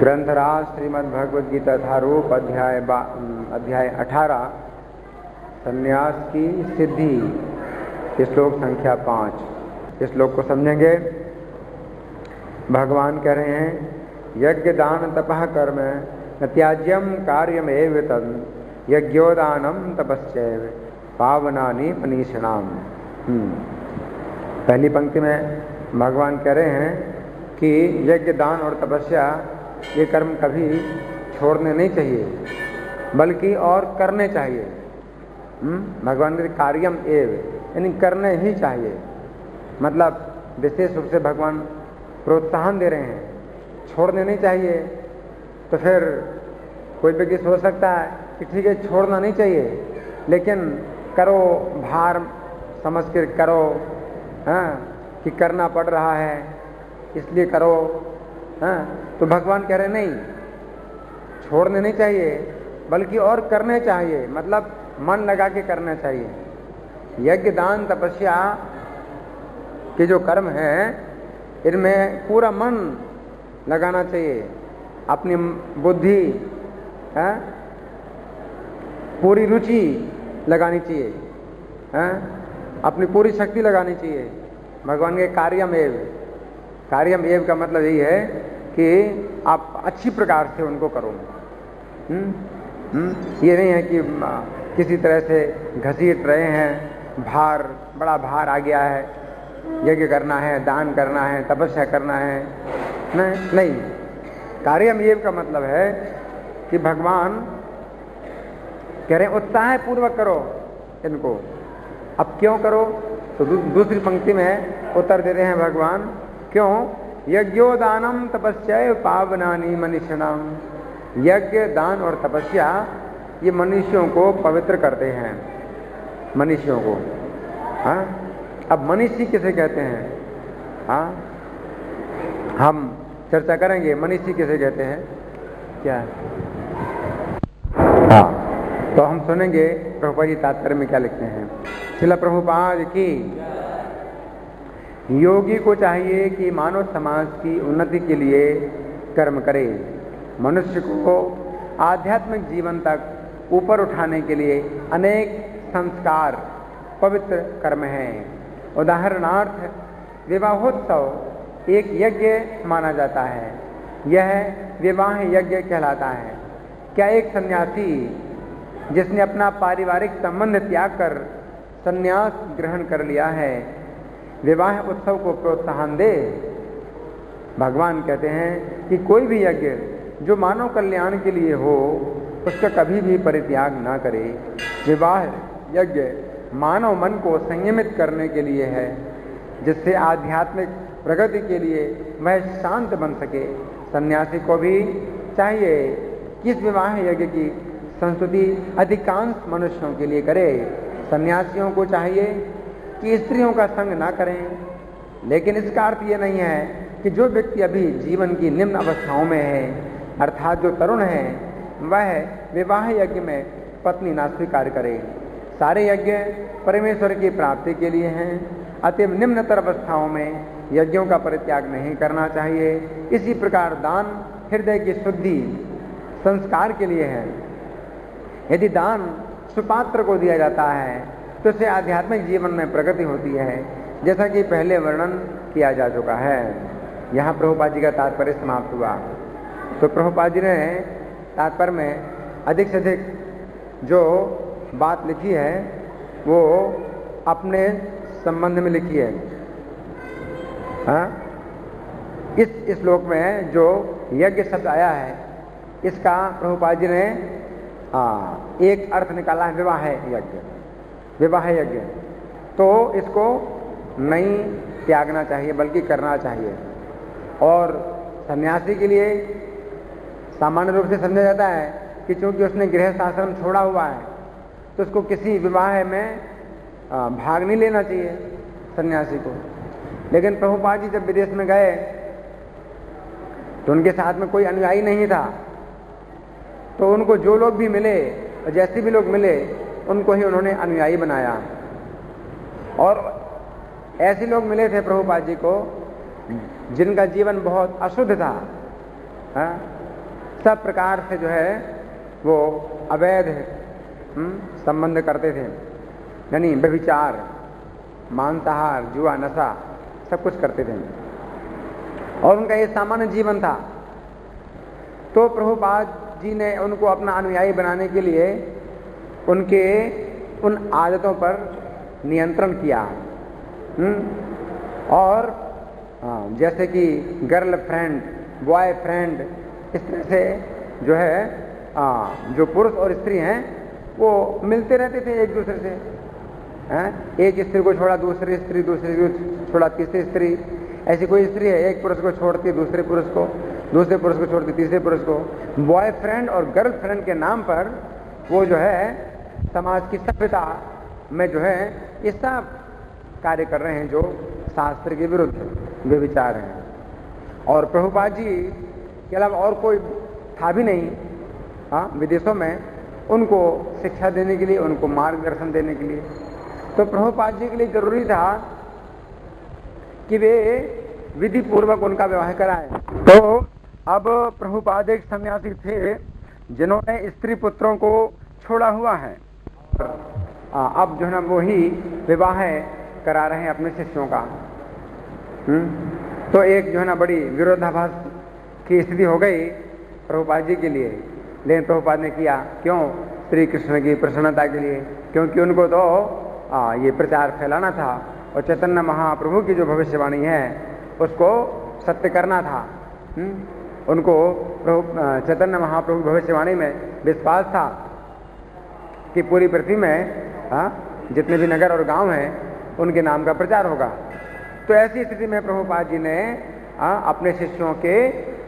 ग्रंथराज श्रीमद् भगवद गीता यथारूप अध्याय 18 संन्यास की सिद्धि, श्लोक संख्या 5। इस श्लोक को समझेंगे। भगवान कह रहे हैं यज्ञ दान तपः कर्म न त्याज्यम कार्यमेव तद यज्ञोदानम तपश्चैव पावनानि मनीषिणाम। पहली पंक्ति में भगवान कह रहे हैं कि यज्ञ दान और तपस्या ये कर्म कभी छोड़ने नहीं चाहिए बल्कि और करने चाहिए। भगवान के कार्यम एव यानी करने ही चाहिए, मतलब विशेष रूप से भगवान प्रोत्साहन दे रहे हैं, छोड़ने नहीं चाहिए। तो फिर कोई व्यक्ति सोच सकता है कि ठीक है छोड़ना नहीं चाहिए, लेकिन करो, भार समझ कर करो, कि करना पड़ रहा है इसलिए करो। तो भगवान कह रहे नहीं, छोड़ने नहीं चाहिए बल्कि और करने चाहिए, मतलब मन लगा के करना चाहिए। यज्ञ दान तपस्या के जो कर्म हैं इनमें पूरा मन लगाना चाहिए, अपनी बुद्धि पूरी रुचि लगानी चाहिए, अपनी पूरी शक्ति लगानी चाहिए। भगवान के कार्यम एव का मतलब यही है कि आप अच्छी प्रकार से उनको करो। ये नहीं है कि किसी तरह से घसीट रहे हैं, बड़ा भार आ गया है, यज्ञ करना है, दान करना है, तपस्या करना है। नहीं, कार्यम एव का मतलब है कि भगवान कह रहे हैं उत्साह पूर्वक करो इनको। अब क्यों करो? तो दूसरी पंक्ति में उत्तर दे रहे हैं भगवान, क्यों? यज्ञोदानम तपस्या पावनानि मनीषिणाम। यज्ञ दान और तपस्या ये मनुष्यों को पवित्र करते हैं, मनुष्यों को। अब मनीषी किसे कहते हैं? हम चर्चा करेंगे मनीषी किसे कहते हैं क्या। तो हम सुनेंगे प्रभुपाद जी तात्पर्य में क्या लिखते हैं। श्रील प्रभुपाद की। योगी को चाहिए कि मानव समाज की उन्नति के लिए कर्म करे। मनुष्य को आध्यात्मिक जीवन तक ऊपर उठाने के लिए अनेक संस्कार पवित्र कर्म हैं। उदाहरणार्थ विवाहोत्सव एक यज्ञ माना जाता है, यह विवाह यज्ञ कहलाता है। क्या एक सन्यासी जिसने अपना पारिवारिक संबंध त्याग कर संन्यास ग्रहण कर लिया है विवाह उत्सव को प्रोत्साहन दे? भगवान कहते हैं कि कोई भी यज्ञ जो मानव कल्याण के लिए हो उसका कभी भी परित्याग ना करे। विवाह यज्ञ मानव मन को संयमित करने के लिए है, जिससे आध्यात्मिक प्रगति के लिए वह शांत बन सके। सन्यासी को भी चाहिए कि इस विवाह यज्ञ की संस्तुति अधिकांश मनुष्यों के लिए करे। सन्यासियों को चाहिए कि स्त्रियों का संग ना करें, लेकिन इसका अर्थ ये नहीं है कि जो व्यक्ति अभी जीवन की निम्न अवस्थाओं में है, अर्थात जो तरुण है, वह विवाह यज्ञ में पत्नी ना स्वीकार करे। सारे यज्ञ परमेश्वर की प्राप्ति के लिए हैं, अति निम्नतर अवस्थाओं में यज्ञों का परित्याग नहीं करना चाहिए। इसी प्रकार दान हृदय की शुद्धि संस्कार के लिए है। यदि दान सुपात्र को दिया जाता है तो इससे आध्यात्मिक जीवन में प्रगति होती है, जैसा कि पहले वर्णन किया जा चुका है। यहाँ प्रभुपाद जी का तात्पर्य समाप्त हुआ। तो प्रभुपाद जी ने तात्पर्य में अधिक से अधिक जो बात लिखी है वो अपने संबंध में लिखी है। इस श्लोक में जो यज्ञ शब्द आया है इसका प्रभुपाद जी ने एक अर्थ निकाला है, विवाह यज्ञ। तो इसको नहीं त्यागना चाहिए बल्कि करना चाहिए। और सन्यासी के लिए सामान्य रूप से समझा जाता है कि चूंकि उसने गृहस्थ आश्रम छोड़ा हुआ है तो उसको किसी विवाह में भाग नहीं लेना चाहिए सन्यासी को। लेकिन प्रभुपाद जी जब विदेश में गए तो उनके साथ में कोई अनुयायी नहीं था, तो उनको जो लोग भी मिले और जैसे भी लोग मिले उनको ही उन्होंने अनुयायी बनाया। और ऐसे लोग मिले थे प्रभुपाद जी को जिनका जीवन बहुत अशुद्ध था, सब प्रकार से जो है वो अवैध संबंध करते थे, यानी व्यभिचार, मांसाहार, जुआ, नशा सब कुछ करते थे और उनका ये सामान्य जीवन था। तो प्रभुपाद जी ने उनको अपना अनुयायी बनाने के लिए उनके उन आदतों पर नियंत्रण किया। और जैसे कि गर्लफ्रेंड, बॉयफ्रेंड, इस तरह से जो है जो पुरुष और स्त्री हैं वो मिलते रहते थे एक दूसरे से। एक स्त्री को छोड़ा दूसरी स्त्री, दूसरी को छोड़ा तीसरी स्त्री, ऐसी कोई स्त्री है एक पुरुष को छोड़ती दूसरे पुरुष को, दूसरे पुरुष को छोड़ती तीसरे पुरुष को। बॉयफ्रेंड और गर्लफ्रेंड के नाम पर वो जो है समाज की सभ्यता में जो है ये सब कार्य कर रहे हैं जो शास्त्र के विरुद्ध व्यभिचार हैं। और प्रभुपाद जी के अलावा और कोई था भी नहीं विदेशों में उनको शिक्षा देने के लिए, उनको मार्गदर्शन देने के लिए। तो प्रभुपाद जी के लिए जरूरी था कि वे विधि पूर्वक उनका विवाह कराएं। तो अब प्रभुपाद एक सन्यासी थे जिन्होंने स्त्री पुत्रों को छोड़ा हुआ है। अब जो है ना वो ही विवाह करा रहे हैं अपने शिष्यों का। तो एक जो है ना बड़ी विरोधाभास की स्थिति हो गई प्रभुपाद जी के लिए, लेकिन प्रभुपाद ने किया क्यों? श्री कृष्ण की प्रसन्नता के लिए, क्योंकि उनको तो ये प्रचार फैलाना था और चैतन्य महाप्रभु की जो भविष्यवाणी है उसको सत्य करना था। उनको चैतन्य महाप्रभु की भविष्यवाणी में विश्वास था कि पूरी पृथ्वी में जितने भी नगर और गांव हैं उनके नाम का प्रचार होगा। तो ऐसी स्थिति में प्रभुपाद जी ने अपने शिष्यों के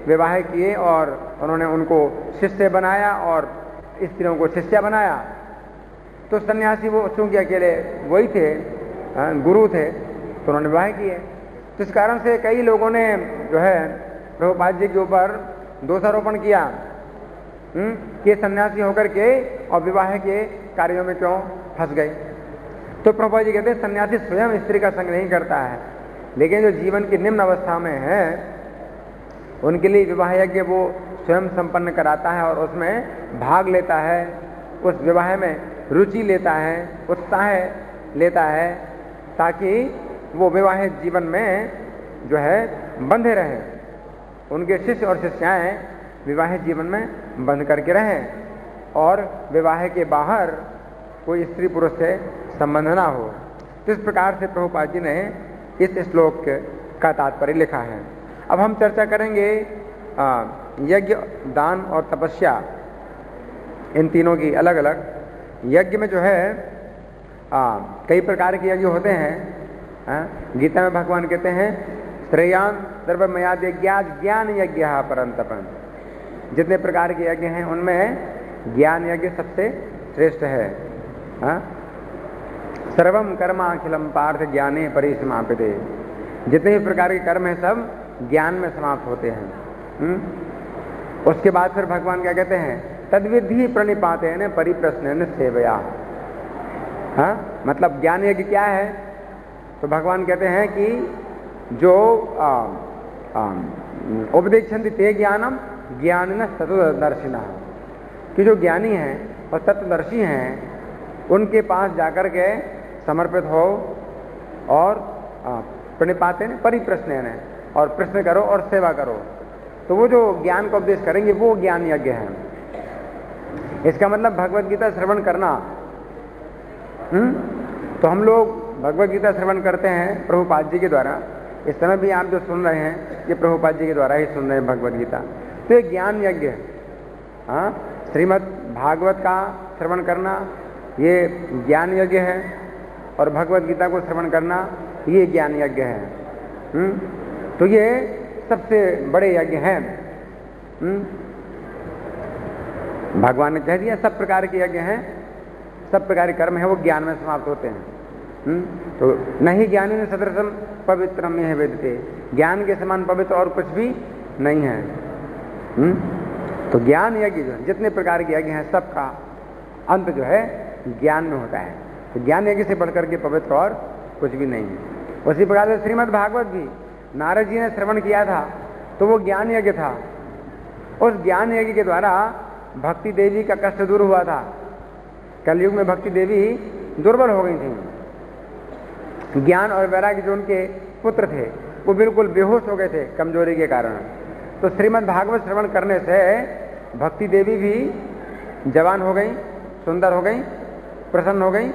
विवाह किए और उन्होंने उनको शिष्य बनाया और स्त्रियों को शिष्या बनाया। तो सन्यासी वो चूंकि अकेले वही थे, गुरु थे, तो उन्होंने विवाह किए। तो इस कारण से कई लोगों ने जो है प्रभुपाद जी के ऊपर दोषारोपण किया कि सन्यासी होकर के और विवाह के कार्यों में क्यों फंस गए। तो प्रभुपाद जी कहते हैं सन्यासी स्वयं स्त्री का संग नहीं करता है, लेकिन जो जीवन की निम्न अवस्था में है उनके लिए विवाह यज्ञ वो स्वयं संपन्न कराता है और उसमें भाग लेता है, उस विवाह में रुचि लेता है, उत्साह लेता है, ताकि वो विवाहित जीवन में जो है बंधे रहें, उनके शिष्य और शिष्याएं विवाहित जीवन में बंध करके रहें और विवाह के बाहर कोई स्त्री पुरुष से संबंध ना हो। तो इस प्रकार से प्रभुपाद जी ने इस श्लोक का तात्पर्य लिखा है। अब हम चर्चा करेंगे यज्ञ, दान और तपस्या, इन तीनों की अलग अलग। यज्ञ में जो है कई प्रकार के यज्ञ होते हैं। गीता में भगवान कहते हैं श्रेयान सर्वमयाद यज्ञात् ज्ञान यज्ञ परंतपन। जितने प्रकार के यज्ञ हैं उनमें ज्ञान यज्ञ सबसे श्रेष्ठ है। सर्वम कर्माखिलम पार्थ ज्ञाने परिसमाप्यते। जितने भी प्रकार के कर्म हैं सब ज्ञान में समाप्त होते हैं। उसके बाद फिर भगवान क्या कहते हैं? तद्विधि प्रणिपातेन परिप्रश्नेन सेवया। मतलब ज्ञान यज्ञ क्या है? तो भगवान कहते हैं कि जो उपदेक्षन्ति ते ज्ञानम ज्ञानिन तत्वदर्शिनः, कि जो ज्ञानी हैं और तत्वदर्शी हैं उनके पास जाकर के समर्पित हो और प्रणिपातेन परिप्रश्नेन, और प्रश्न करो और सेवा करो। तो वो जो ज्ञान का उपदेश करेंगे वो ज्ञान यज्ञ है। इसका मतलब भगवत गीता श्रवण करना। तो हम लोग भगवत गीता श्रवण करते हैं प्रभुपाद जी के द्वारा। इस समय भी आप जो सुन रहे हैं ये प्रभुपाद जी के द्वारा ही सुन रहे हैं भगवत गीता। तो ये ज्ञान यज्ञ है। श्रीमद् भागवत का श्रवण करना ये ज्ञान यज्ञ है और भगवत गीता को श्रवण करना ये ज्ञान यज्ञ है। तो ये सबसे बड़े यज्ञ हैं। भगवान ने कह दिया सब प्रकार के यज्ञ हैं, सब प्रकार के कर्म है वो ज्ञान में समाप्त होते हैं। तो नहीं ज्ञानी ने सदृशम पवित्रम यह वेदते, ज्ञान के समान पवित्र और कुछ भी नहीं है। तो ज्ञान यज्ञ जो है जितने प्रकार के यज्ञ हैं सबका अंत जो है ज्ञान में होता है। तो ज्ञान यज्ञ से बढ़कर के पवित्र और कुछ भी नहीं है। उसी प्रकार से श्रीमद् भागवत भी नारद जी ने श्रवण किया था तो वो ज्ञान यज्ञ था। उस ज्ञान यज्ञ के द्वारा भक्ति देवी का कष्ट दूर हुआ था। कलयुग में भक्ति देवी दुर्बल हो गई थी। ज्ञान और वैराग्य जो उनके पुत्र थे वो बिल्कुल बेहोश हो गए थे कमजोरी के कारण। तो श्रीमद् भागवत श्रवण करने से भक्ति देवी भी जवान हो गई, सुंदर हो गई, प्रसन्न हो गई,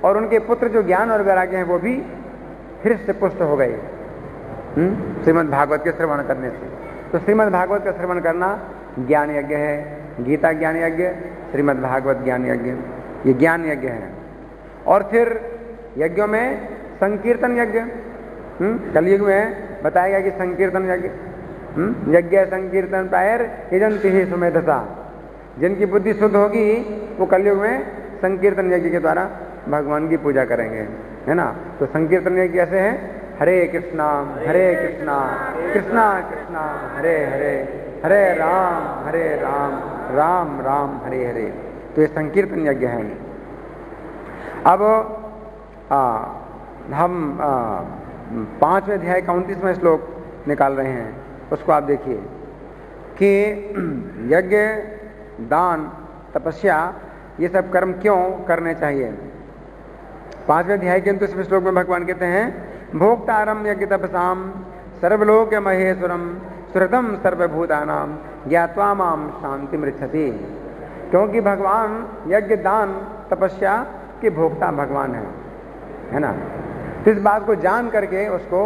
और उनके पुत्र जो ज्ञान और वैराग्य हैं वो भी हृष्ट पुष्ट हो गए श्रीमद् भागवत के श्रवण करने से। तो श्रीमद् भागवत का श्रवण करना ज्ञान यज्ञ है। गीता ज्ञान यज्ञ, श्रीमद् भागवत ज्ञान यज्ञ, ये ज्ञान यज्ञ है। और फिर यज्ञों में संकीर्तन यज्ञ, कलयुग में बताया गया कि संकीर्तन यज्ञ, यज्ञ संकीर्तन प्रायर यजंति ही सुमेधसा। जिनकी बुद्धि शुद्ध होगी वो कलयुग में संकीर्तन यज्ञ के द्वारा भगवान की पूजा करेंगे, है ना। तो संकीर्तन यज्ञ कैसे है? हरे कृष्णा कृष्णा कृष्णा हरे हरे, हरे राम राम राम हरे हरे। तो ये संकीर्तन यज्ञ है। अब हम 5वें अध्याय का 29वां श्लोक निकाल रहे हैं, उसको आप देखिए कि यज्ञ, दान, तपस्या ये सब कर्म क्यों करने चाहिए। 5वें अध्याय के 29वें श्लोक में भगवान कहते हैं, भोक्तारम यज्ञ तपसाम सर्वलोक महेश्वरम सुहृदम सर्वभूतानाम ज्ञात्वा माम शांति मृच्छति। क्योंकि भगवान यज्ञ, दान, तपस्या के भोक्ता भगवान है ना। तो इस बात को जान करके उसको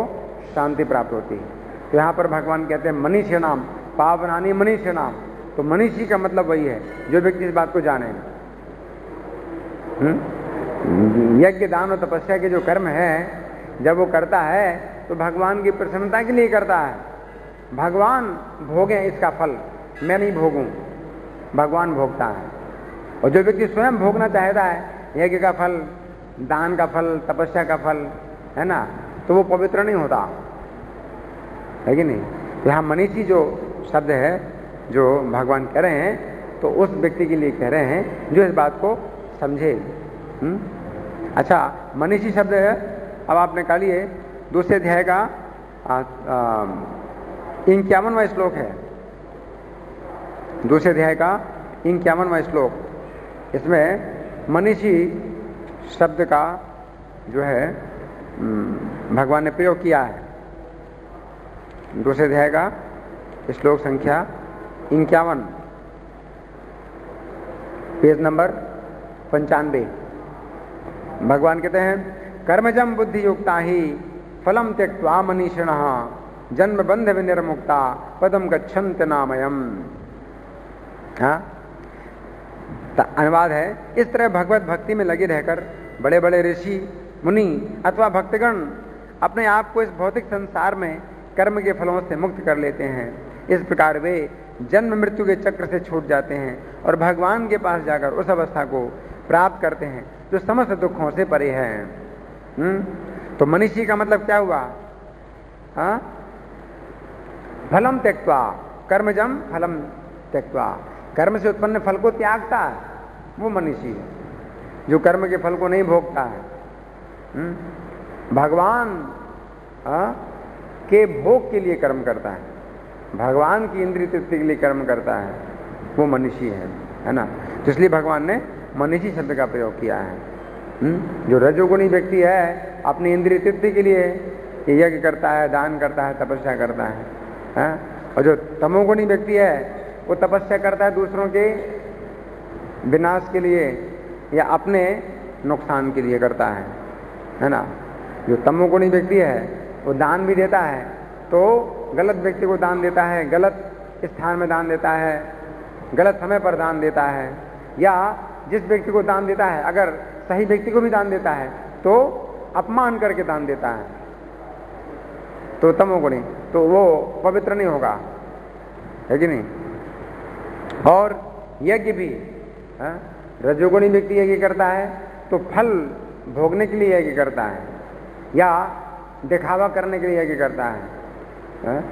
शांति प्राप्त होती है। तो यहाँ पर भगवान कहते हैं मनीषी नाम पावनानी मनीषी नाम। तो मनीषी का मतलब वही है जो व्यक्ति इस बात को जाने। यज्ञ, दान और तपस्या के जो कर्म है जब वो करता है तो भगवान की प्रसन्नता के लिए करता है। भगवान भोगे इसका फल, मैं नहीं भोगूं, भगवान भोगता है। और जो व्यक्ति स्वयं भोगना चाहता है यज्ञ का फल, दान का फल, तपस्या का फल, है ना, तो वो पवित्र नहीं होता, है कि नहीं। तो यहाँ मनीषी जो शब्द है जो भगवान कह रहे हैं तो उस व्यक्ति के लिए कह रहे हैं जो इस बात को समझे। अच्छा, मनीषी शब्द है, अब आप निकालिए 2 अध्याय का 51वां श्लोक है। 2 अध्याय का 51वां श्लोक। इसमें मनीषी शब्द का जो है भगवान ने प्रयोग किया है। 2 अध्याय का श्लोक संख्या 51, पेज नंबर 95। भगवान कहते हैं, कर्मजम बुद्धि युक्ता ही फलम त्यक्त्वा मनीषिणः जन्म बंध विनिर्मुक्ता पदम गच्छन्ति नामयम्। हाँ, अनुवाद है, इस तरह भगवत भक्ति में लगे रहकर बड़े बड़े ऋषि, मुनि अथवा भक्तगण अपने आप को इस भौतिक संसार में कर्म के फलों से मुक्त कर लेते हैं। इस प्रकार वे जन्म मृत्यु के चक्र से छूट जाते हैं और भगवान के पास जाकर उस अवस्था को प्राप्त करते हैं जो समस्त दुखों से परे है। तो मनीषी का मतलब क्या हुआ? हाँ, फलम त्यक्त्वा, कर्मजम फलम त्यक्त्वा, कर्म से उत्पन्न फल को त्यागता है, वो मनीषी है। जो कर्म के फल को नहीं भोगता है, भगवान के भोग के लिए कर्म करता है, भगवान की इंद्रिय तृप्ति के लिए कर्म करता है, वो मनीषी है ना। तो इसलिए भगवान ने मनीषी शब्द का प्रयोग किया है। जो रजोगुणी व्यक्ति है अपनी इंद्रिय तृप्ति के लिए यज्ञ करता है, दान करता है, तपस्या करता है, और जो तमोगुणी व्यक्ति है वो तपस्या करता है दूसरों के विनाश के लिए या अपने नुकसान के लिए करता है ना। जो तमोगुणी व्यक्ति है वो दान भी देता है तो गलत व्यक्ति को दान देता है, गलत स्थान में दान देता है, गलत समय पर दान देता है, या जिस व्यक्ति को दान देता है अगर सही व्यक्ति को भी दान देता है तो अपमान करके दान देता है, तो तमोगुणी, तो वो पवित्र नहीं होगा, है कि नहीं। और यज्ञ भी, रजोगुणी व्यक्ति यज्ञ करता है तो फल भोगने के लिए यज्ञ करता है या दिखावा करने के लिए यज्ञ करता है,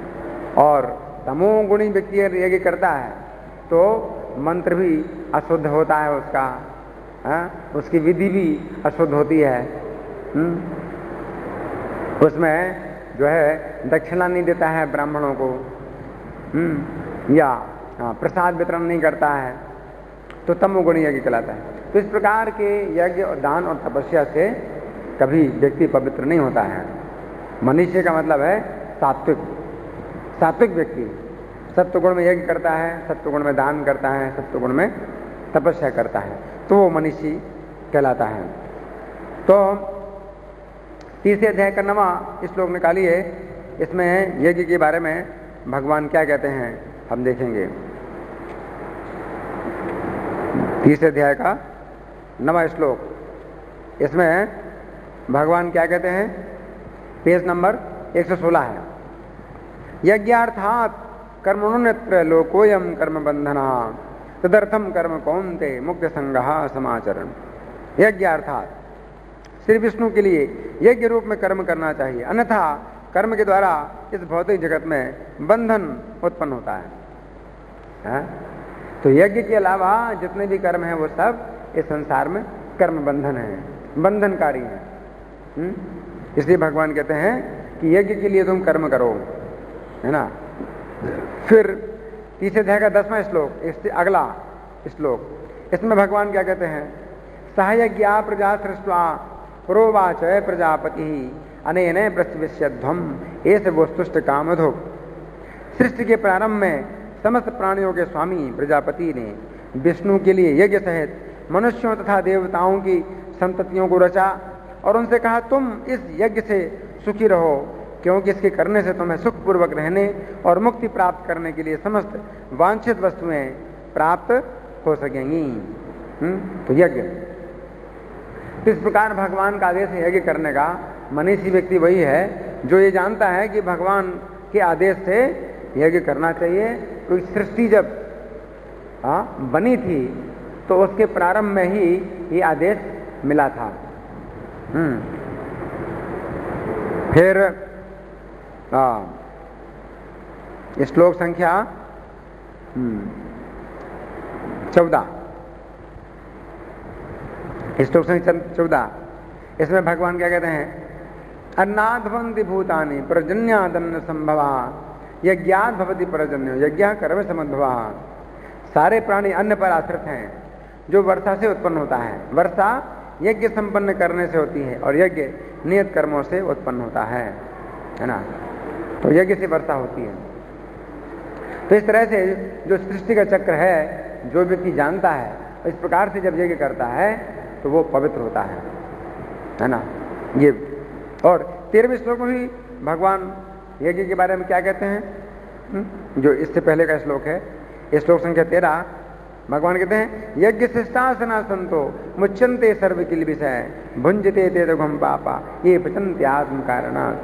और तमोगुणी व्यक्ति यज्ञ करता है तो मंत्र भी अशुद्ध होता है उसका, उसकी विधि भी अशुद्ध होती है, उसमें जो है दक्षिणा नहीं देता है ब्राह्मणों को, या प्रसाद वितरण नहीं करता है, तो तमोगुणी यज्ञ कहलाता है। तो इस प्रकार के यज्ञ और दान और तपस्या से कभी व्यक्ति पवित्र नहीं होता है। मनुष्य का मतलब है सात्विक, सात्विक व्यक्ति सत्वगुण में यज्ञ करता है, सत्वगुण में दान करता है, सत्वगुण में तपस्या करता है, तो वो मनुष्य कहलाता है। तो तीसरे अध्याय का 9वां श्लोक निकालिए, इसमें यज्ञ के बारे में भगवान क्या कहते हैं हम देखेंगे। तीसरे अध्याय का 9वां श्लोक, इसमें भगवान क्या कहते हैं, पेज नंबर 116 है। यज्ञार्थात् कर्मणोन्यत्र लोकोयम कर्म बंधना तदर्थम कर्म कौन्ते मुक्ति संगः समाचरण। यज्ञार्थात् श्री विष्णु के लिए यज्ञ रूप में कर्म करना चाहिए, अन्यथा कर्म के द्वारा इस भौतिक जगत में बंधन उत्पन्न होता है। तो यज्ञ के अलावा जितने भी कर्म हैं वो सब इस संसार में कर्म बंधन है, बंधनकारी है। इसलिए भगवान कहते हैं कि यज्ञ के लिए तुम कर्म करो, है ना। फिर तीसरे अध्याय का 10वां श्लोक, इससे अगला श्लोक, इसमें भगवान क्या कहते हैं, सहयज्ञा प्रजा सृष्ट्वा प्रोवाच प्रजापति अनेन प्रत्यविष्यध्वम एष वस्तुष्ट कामधुक्। सृष्टि के प्रारंभ में समस्त प्राणियों के स्वामी प्रजापति ने विष्णु के लिए यज्ञ सहित मनुष्यों तथा देवताओं की संततियों को रचा और उनसे कहा, तुम इस यज्ञ से सुखी रहो, क्योंकि इसके करने से तुम्हें सुखपूर्वक रहने और मुक्ति प्राप्त करने के लिए समस्त वांछित वस्तुएं प्राप्त हो सकेंगी। तो यज्ञ, इस प्रकार भगवान का आदेश है यज्ञ करने का। मनीषी व्यक्ति वही है जो ये जानता है कि भगवान के आदेश से यज्ञ करना चाहिए। तो सृष्टि जब बनी थी तो उसके प्रारंभ में ही ये आदेश मिला था। फिर श्लोक संख्या 14, श्लोक संख्या 14, इसमें भगवान क्या कहते हैं, अन्नाद् भवन्ति भूतानि पर्जन्यादन्न संभवा यज्ञाद् भवति पर्जन्यो यज्ञः कर्म समुद्भवा। सारे प्राणी अन्न पर आश्रित हैं जो वर्षा से उत्पन्न होता है। वर्षा यज्ञ संपन्न करने से होती है और यज्ञ नियत कर्मों से उत्पन्न होता है ना। तो यज्ञ से वर्षा होती है। तो इस तरह से जो सृष्टि का चक्र है, जो व्यक्ति जानता है, इस प्रकार से जब यज्ञ करता है तो वो पवित्र होता है ना। ये और 13वें श्लोक में भी भगवान यज्ञ के बारे में क्या कहते हैं, जो इससे पहले का श्लोक है, इस श्लोक संख्या 13, भगवान कहते हैं, यज्ञ शिष्टासना संतो मुच्यन्ते सर्व किल विषय भुंजते ते दुघम पापा ये पचन्ते आत्म कारणात्।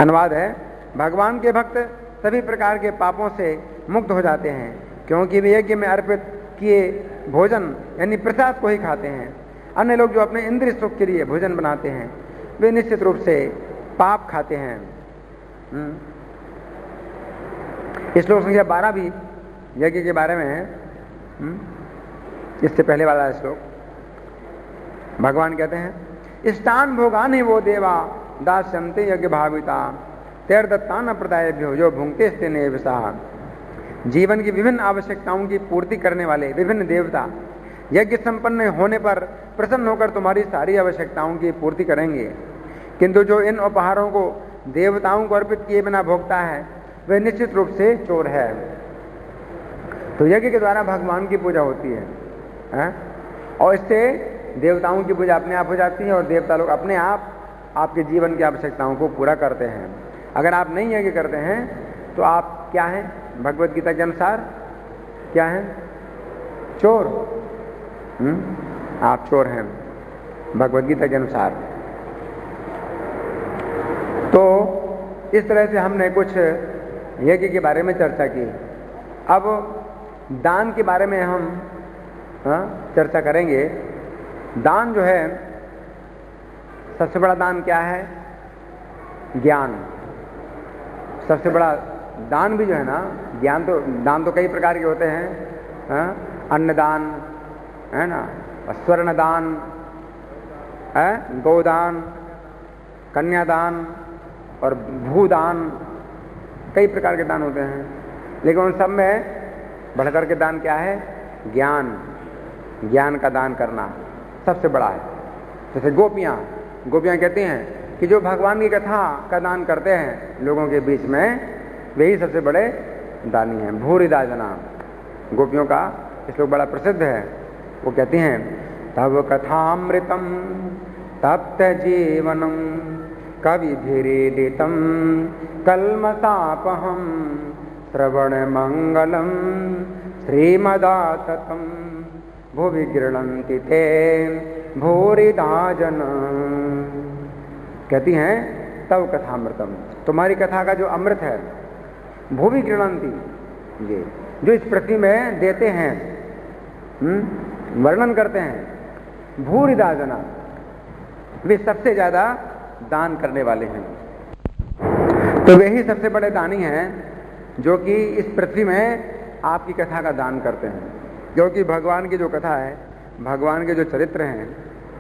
अनुवाद है, भगवान के भक्त सभी प्रकार के पापों से मुक्त हो जाते हैं, क्योंकि वे यज्ञ में अर्पित किए भोजन यानी प्रसाद को ही खाते हैं। अन्य लोग जो अपने इंद्रिय सुख के लिए भोजन बनाते हैं वे निश्चित रूप से पाप खाते हैं। श्लोक संख्या 12 भी यज्ञ के बारे में है। इससे पहले वाला श्लोक भगवान कहते हैं, इष्टान भोगान ही वो देवा दास्यन्ते यज्ञ भाविता तैर्दत्तान प्रदायभ्यो जो भुंक्ते स्तेने विषा। जीवन की विभिन्न आवश्यकताओं की पूर्ति करने वाले विभिन्न देवता यज्ञ संपन्न होने पर प्रसन्न होकर तुम्हारी सारी आवश्यकताओं की पूर्ति करेंगे, किंतु जो इन उपहारों को देवताओं को अर्पित किए बिना भोगता है वह निश्चित रूप से चोर है। तो यज्ञ के द्वारा भगवान की पूजा होती है और इससे देवताओं की पूजा अपने आप हो जाती है और देवता लोग अपने आप आपके जीवन की आवश्यकताओं को पूरा करते हैं। अगर आप नहीं यज्ञ करते हैं तो आप क्या हैं, भगवत गीता के अनुसार क्या हैं, चोर। आप चोर हैं भगवत गीता के अनुसार। तो इस तरह से हमने कुछ यज्ञ के बारे में चर्चा की। अब दान के बारे में हम चर्चा करेंगे। दान जो है, सबसे बड़ा दान क्या है, ज्ञान। सबसे बड़ा दान भी जो है ना, ज्ञान तो दान तो कई प्रकार के होते हैं, अन्नदान है ना, स्वर्ण दान है, गोदान, कन्यादान और भूदान कई प्रकार के दान होते हैं, लेकिन उन सब में बढ़कर के दान क्या है? ज्ञान। ज्ञान का दान करना सबसे बड़ा है। जैसे गोपियां कहती हैं कि जो भगवान की कथा का दान करते हैं लोगों के बीच में, वही सबसे बड़े दानी हैं। भूरिदा जना, गोपियों का श्लोक बड़ा प्रसिद्ध है। वो कहती हैं, तब कथामृतम तप्त जीवनम कविभिरीडितम कल्मषापहम श्रवण मंगलम श्रीमदाततम भुवि गृह्णन्ति ते भूरिदा जन। कहती हैं, तव कथामृतम, तुम्हारी कथा का जो अमृत है, भुवि गृह्णन्ति, ये जो इस पृथ्वी में देते हैं, वर्णन करते हैं, भूरिदा जना, वे सबसे ज्यादा दान करने वाले हैं। तो वे ही सबसे बड़े दानी हैं जो कि इस पृथ्वी में आपकी कथा का दान करते हैं। क्योंकि भगवान की जो कथा है, भगवान के जो चरित्र हैं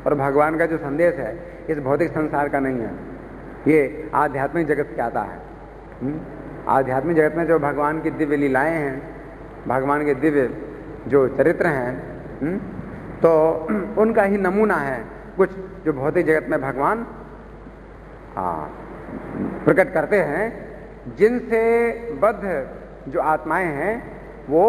और भगवान का जो संदेश है, इस भौतिक संसार का नहीं है, ये आध्यात्मिक जगत से आता है। आध्यात्मिक जगत में जो भगवान की दिव्य लीलाएं हैं, भगवान के दिव्य जो चरित्र हैं, तो उनका ही नमूना है कुछ जो भौतिक जगत में भगवान प्रकट करते हैं, जिनसे बद्ध जो आत्माएं हैं वो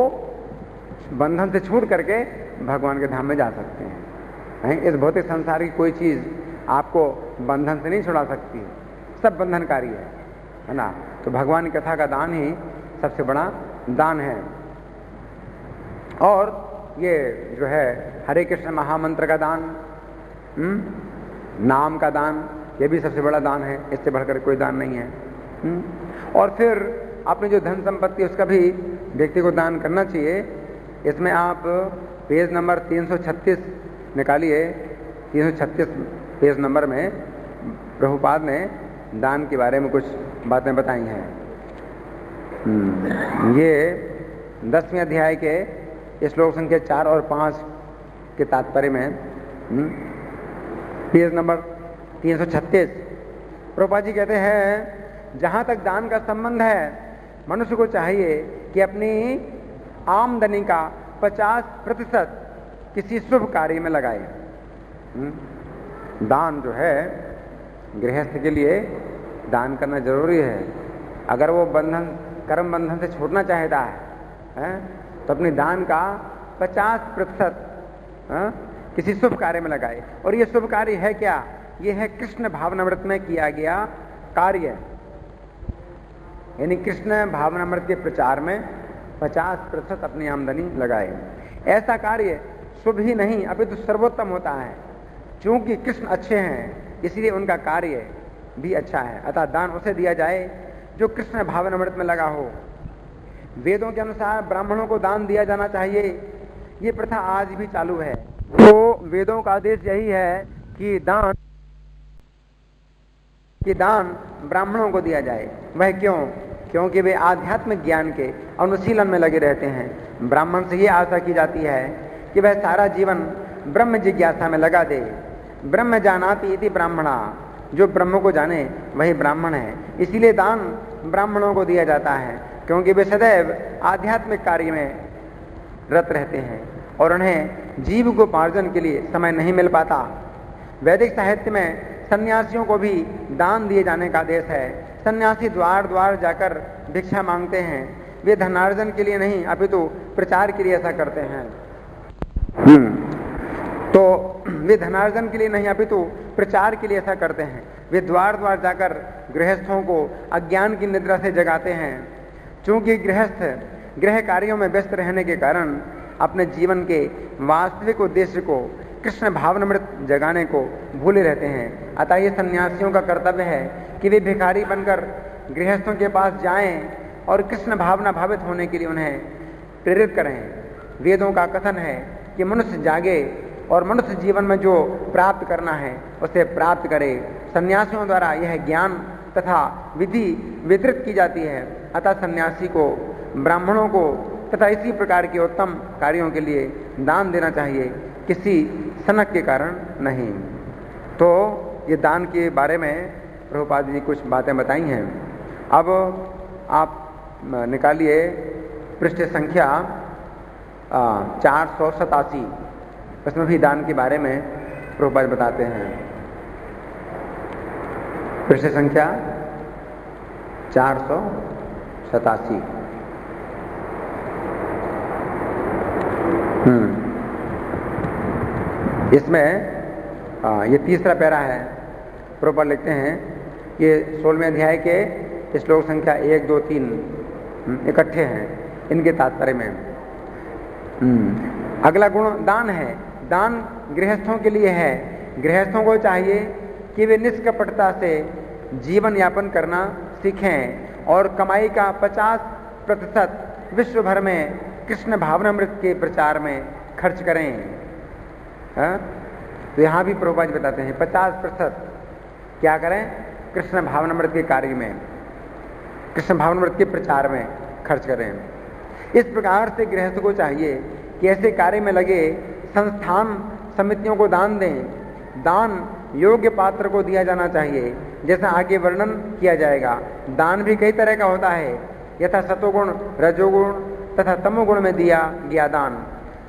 बंधन से छूट करके भगवान के धाम में जा सकते हैं। इस भौतिक संसार की कोई चीज आपको बंधन से नहीं छुड़ा सकती, सब बंधनकारी है ना। तो भगवान की कथा का दान ही सबसे बड़ा दान है। और ये जो है हरे कृष्ण महामंत्र का दान, नाम का दान, ये भी सबसे बड़ा दान है, इससे बढ़कर कोई दान नहीं है। और फिर अपनी जो धन संपत्ति उसका भी व्यक्ति को दान करना चाहिए। इसमें आप पेज नंबर 336 निकालिए। 336 पेज नंबर में प्रभुपाद ने दान के बारे में कुछ बातें बताई हैं। ये 10वें अध्याय के श्लोक संख्या 4 और 5 के तात्पर्य में पेज नंबर 336 प्रभुपाद जी कहते हैं, जहां तक दान का संबंध है, मनुष्य को चाहिए कि अपनी आमदनी का 50% किसी शुभ कार्य में लगाए। दान जो है गृहस्थ के लिए दान करना जरूरी है। अगर वो बंधन, कर्म बंधन से छूटना चाहता है, तो अपने दान का 50% किसी शुभ कार्य में लगाए। और ये शुभ कार्य है क्या? ये है कृष्ण भावनामृत में किया गया कार्य, यानी कृष्ण भावनामृत के प्रचार में 50% अपनी आमदनी लगाए। ऐसा कार्य शुभ ही नहीं अपितु सर्वोत्तम होता है। क्योंकि कृष्ण अच्छे हैं इसलिए उनका कार्य भी अच्छा है। अतः दान उसे दिया जाए जो कृष्ण भावनामृत में लगा हो। वेदों के अनुसार ब्राह्मणों को दान दिया जाना चाहिए, ये प्रथा आज भी चालू है। तो वेदों का आदेश यही है कि दान ब्राह्मणों को दिया जाए। वह क्यों? क्योंकि वे आध्यात्मिक ज्ञान के अनुशीलन में लगे रहते हैं। ब्राह्मण से ये आशा की जाती है कि वह सारा जीवन ब्रह्म जिज्ञासा में लगा दे। ब्रह्म जानाति इति ब्राह्मणा, जो ब्रह्म को जाने वही ब्राह्मण है। इसीलिए दान ब्राह्मणों को दिया जाता है, क्योंकि वे सदैव आध्यात्मिक कार्य में रत रहते हैं और उन्हें जीविकोपार्जन के लिए समय नहीं मिल पाता। वैदिक साहित्य में सन्यासियों को भी दान दिए जाने का आदेश है। सन्यासी द्वार द्वार जाकर भिक्षा मांगते हैं। वे धनार्जन के लिए नहीं अपितु प्रचार के लिए ऐसा करते हैं। तो वे धनार्जन के लिए नहीं अपितु प्रचार के लिए ऐसा करते हैं। वे द्वार द्वार जाकर गृहस्थों को अज्ञान की निद्रा से जगाते हैं। चूंकि गृहस्थ गृह कार्यों में व्यस्त रहने के कारण अपने जीवन के वास्तविक उद्देश्य को, कृष्ण भावनामृत जगाने को भूले रहते हैं। अतः ये सन्यासियों का कर्तव्य है कि वे भिखारी बनकर गृहस्थों के पास जाएं और कृष्ण भावना भावित होने के लिए उन्हें प्रेरित करें। वेदों का कथन है कि मनुष्य जागे और मनुष्य जीवन में जो प्राप्त करना है उसे प्राप्त करे। सन्यासियों द्वारा यह ज्ञान तथा विधि वितरित की जाती है। अतः सन्यासी को, ब्राह्मणों को तथा इसी प्रकार के उत्तम कार्यों के लिए दान देना चाहिए, किसी सनक के कारण नहीं। तो ये दान के बारे में प्रभुपाद जी कुछ बातें बताई हैं। अब आप निकालिए पृष्ठ संख्या 487, उसमें भी दान के बारे में प्रभुपाद बताते हैं। पृष्ठ संख्या 487। इसमें ये तीसरा पैरा है। प्रभुपाद लिखते हैं कि 16वें अध्याय के श्लोक संख्या 1, 2, 3 इकट्ठे हैं इनके तात्पर्य में। अगला गुण दान है। दान गृहस्थों के लिए है। गृहस्थों को चाहिए कि वे निष्कपटता से जीवन यापन करना सीखें और कमाई का 50% विश्व भर में कृष्ण भावनामृत के प्रचार में खर्च करें। तो यहाँ भी प्रभुपाद बताते हैं 50% क्या करें? कृष्ण भावनामृत के कार्य में, कृष्ण भावनामृत के प्रचार में खर्च करें। इस प्रकार से गृहस्थ को चाहिए कि ऐसे कार्य में लगे संस्थान समितियों को दान दें। दान योग्य पात्र को दिया जाना चाहिए, जैसा आगे वर्णन किया जाएगा। दान भी कई तरह का होता है, यथा सतोगुण, रजोगुण तथा तमोगुण में दिया गया दान।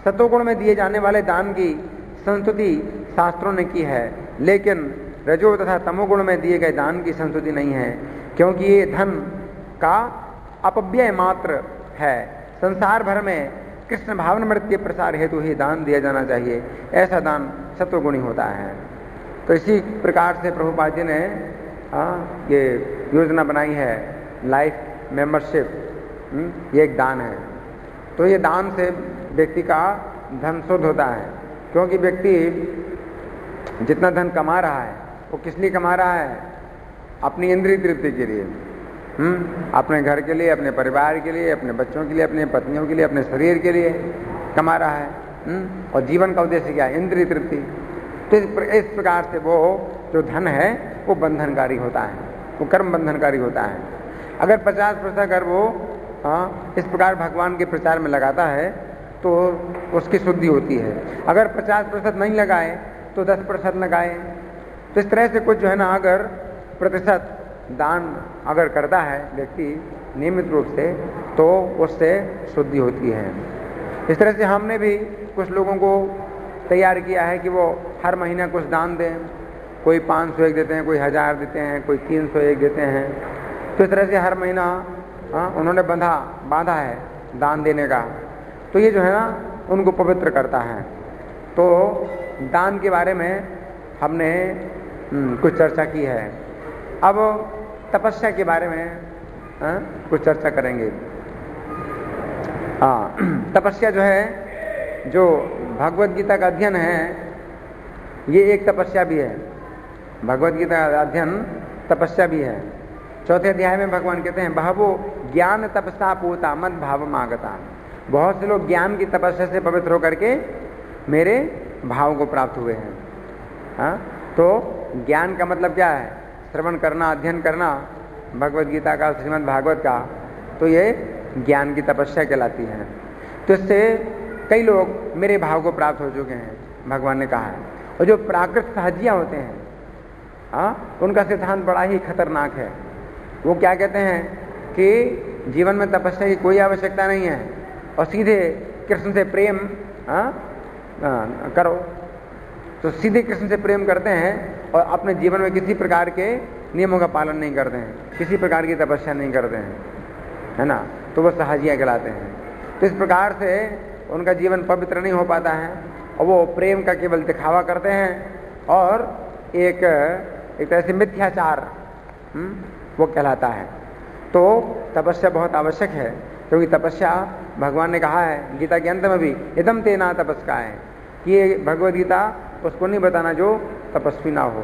सतोगुण में दिए जाने वाले दान की संस्तुति शास्त्रों ने की है, लेकिन रजो तथा तमोगुण में दिए गए दान की संस्तुति नहीं है, क्योंकि ये धन का अपव्यय मात्र है। संसार भर में कृष्ण भावनामृत के प्रसार हेतु ही दान दिया जाना चाहिए। ऐसा दान सत्वगुणी होता है। तो इसी प्रकार से प्रभुपाद जी ने ये योजना बनाई है, लाइफ मेंबरशिप। ये एक दान है। तो ये दान से व्यक्ति का धन शुद्ध होता है, क्योंकि व्यक्ति जितना धन कमा रहा है वो किस लिए कमा रहा है? अपनी इंद्रिय तृप्ति के लिए, अपने घर के लिए, अपने परिवार के लिए, अपने बच्चों के लिए, अपनी पत्नियों के लिए, अपने शरीर के लिए कमा रहा है। और जीवन का उद्देश्य क्या है? इंद्रिय तृप्ति। तो इस प्रकार से वो जो धन है वो बंधनकारी होता है, वो कर्म बंधनकारी होता है। अगर 50% अगर वो इस प्रकार भगवान के प्रचार में लगाता है तो उसकी शुद्धि होती है। अगर 50% नहीं लगाए तो 10% लगाए। तो इस तरह से कुछ जो है ना, अगर प्रतिशत दान अगर करता है व्यक्ति नियमित रूप से, तो उससे शुद्धि होती है। इस तरह से हमने भी कुछ लोगों को तैयार किया है कि वो हर महीना कुछ दान दें। कोई 501 देते हैं, कोई 1000 देते हैं, कोई 301 देते हैं। तो इस तरह से हर महीना उन्होंने बांधा है दान देने का। तो ये जो है ना, उनको पवित्र करता है। तो दान के बारे में हमने कुछ चर्चा की है। अब तपस्या के बारे में कुछ चर्चा करेंगे। तपस्या जो है, जो भगवद गीता का अध्ययन है, ये एक तपस्या भी है। भगवद गीता का अध्ययन तपस्या भी है। 4थे अध्याय में भगवान कहते हैं, बहवो ज्ञान तपसा पूता मद भाव मागता। बहुत से लोग ज्ञान की तपस्या से पवित्र होकर के मेरे भाव को प्राप्त हुए हैं। तो ज्ञान का मतलब क्या है? श्रवण करना, अध्ययन करना भगवद गीता का, श्रीमद् भागवत का। तो ये ज्ञान की तपस्या कहलाती है। तो इससे कई लोग मेरे भाव को प्राप्त हो चुके हैं, भगवान ने कहा है। और जो प्राकृत सहजियाँ होते हैं, उनका सिद्धांत बड़ा ही खतरनाक है। वो क्या कहते हैं कि जीवन में तपस्या की कोई आवश्यकता नहीं है और सीधे कृष्ण से प्रेम करो। तो सीधे कृष्ण से प्रेम करते हैं और अपने जीवन में किसी प्रकार के नियमों का पालन नहीं करते हैं, किसी प्रकार की तपस्या नहीं करते हैं, है ना। तो वो सहजियाँ कहलाते हैं। तो इस प्रकार से उनका जीवन पवित्र नहीं हो पाता है और वो प्रेम का केवल दिखावा करते हैं और एक तरह से मिथ्याचार वो कहलाता है। तो तपस्या बहुत आवश्यक है, क्योंकि तपस्या भगवान ने कहा है गीता के अंत में भी, इदम तेना तपस्का है, कि ये भगवद गीता उसको नहीं बताना जो तपस्वी ना हो।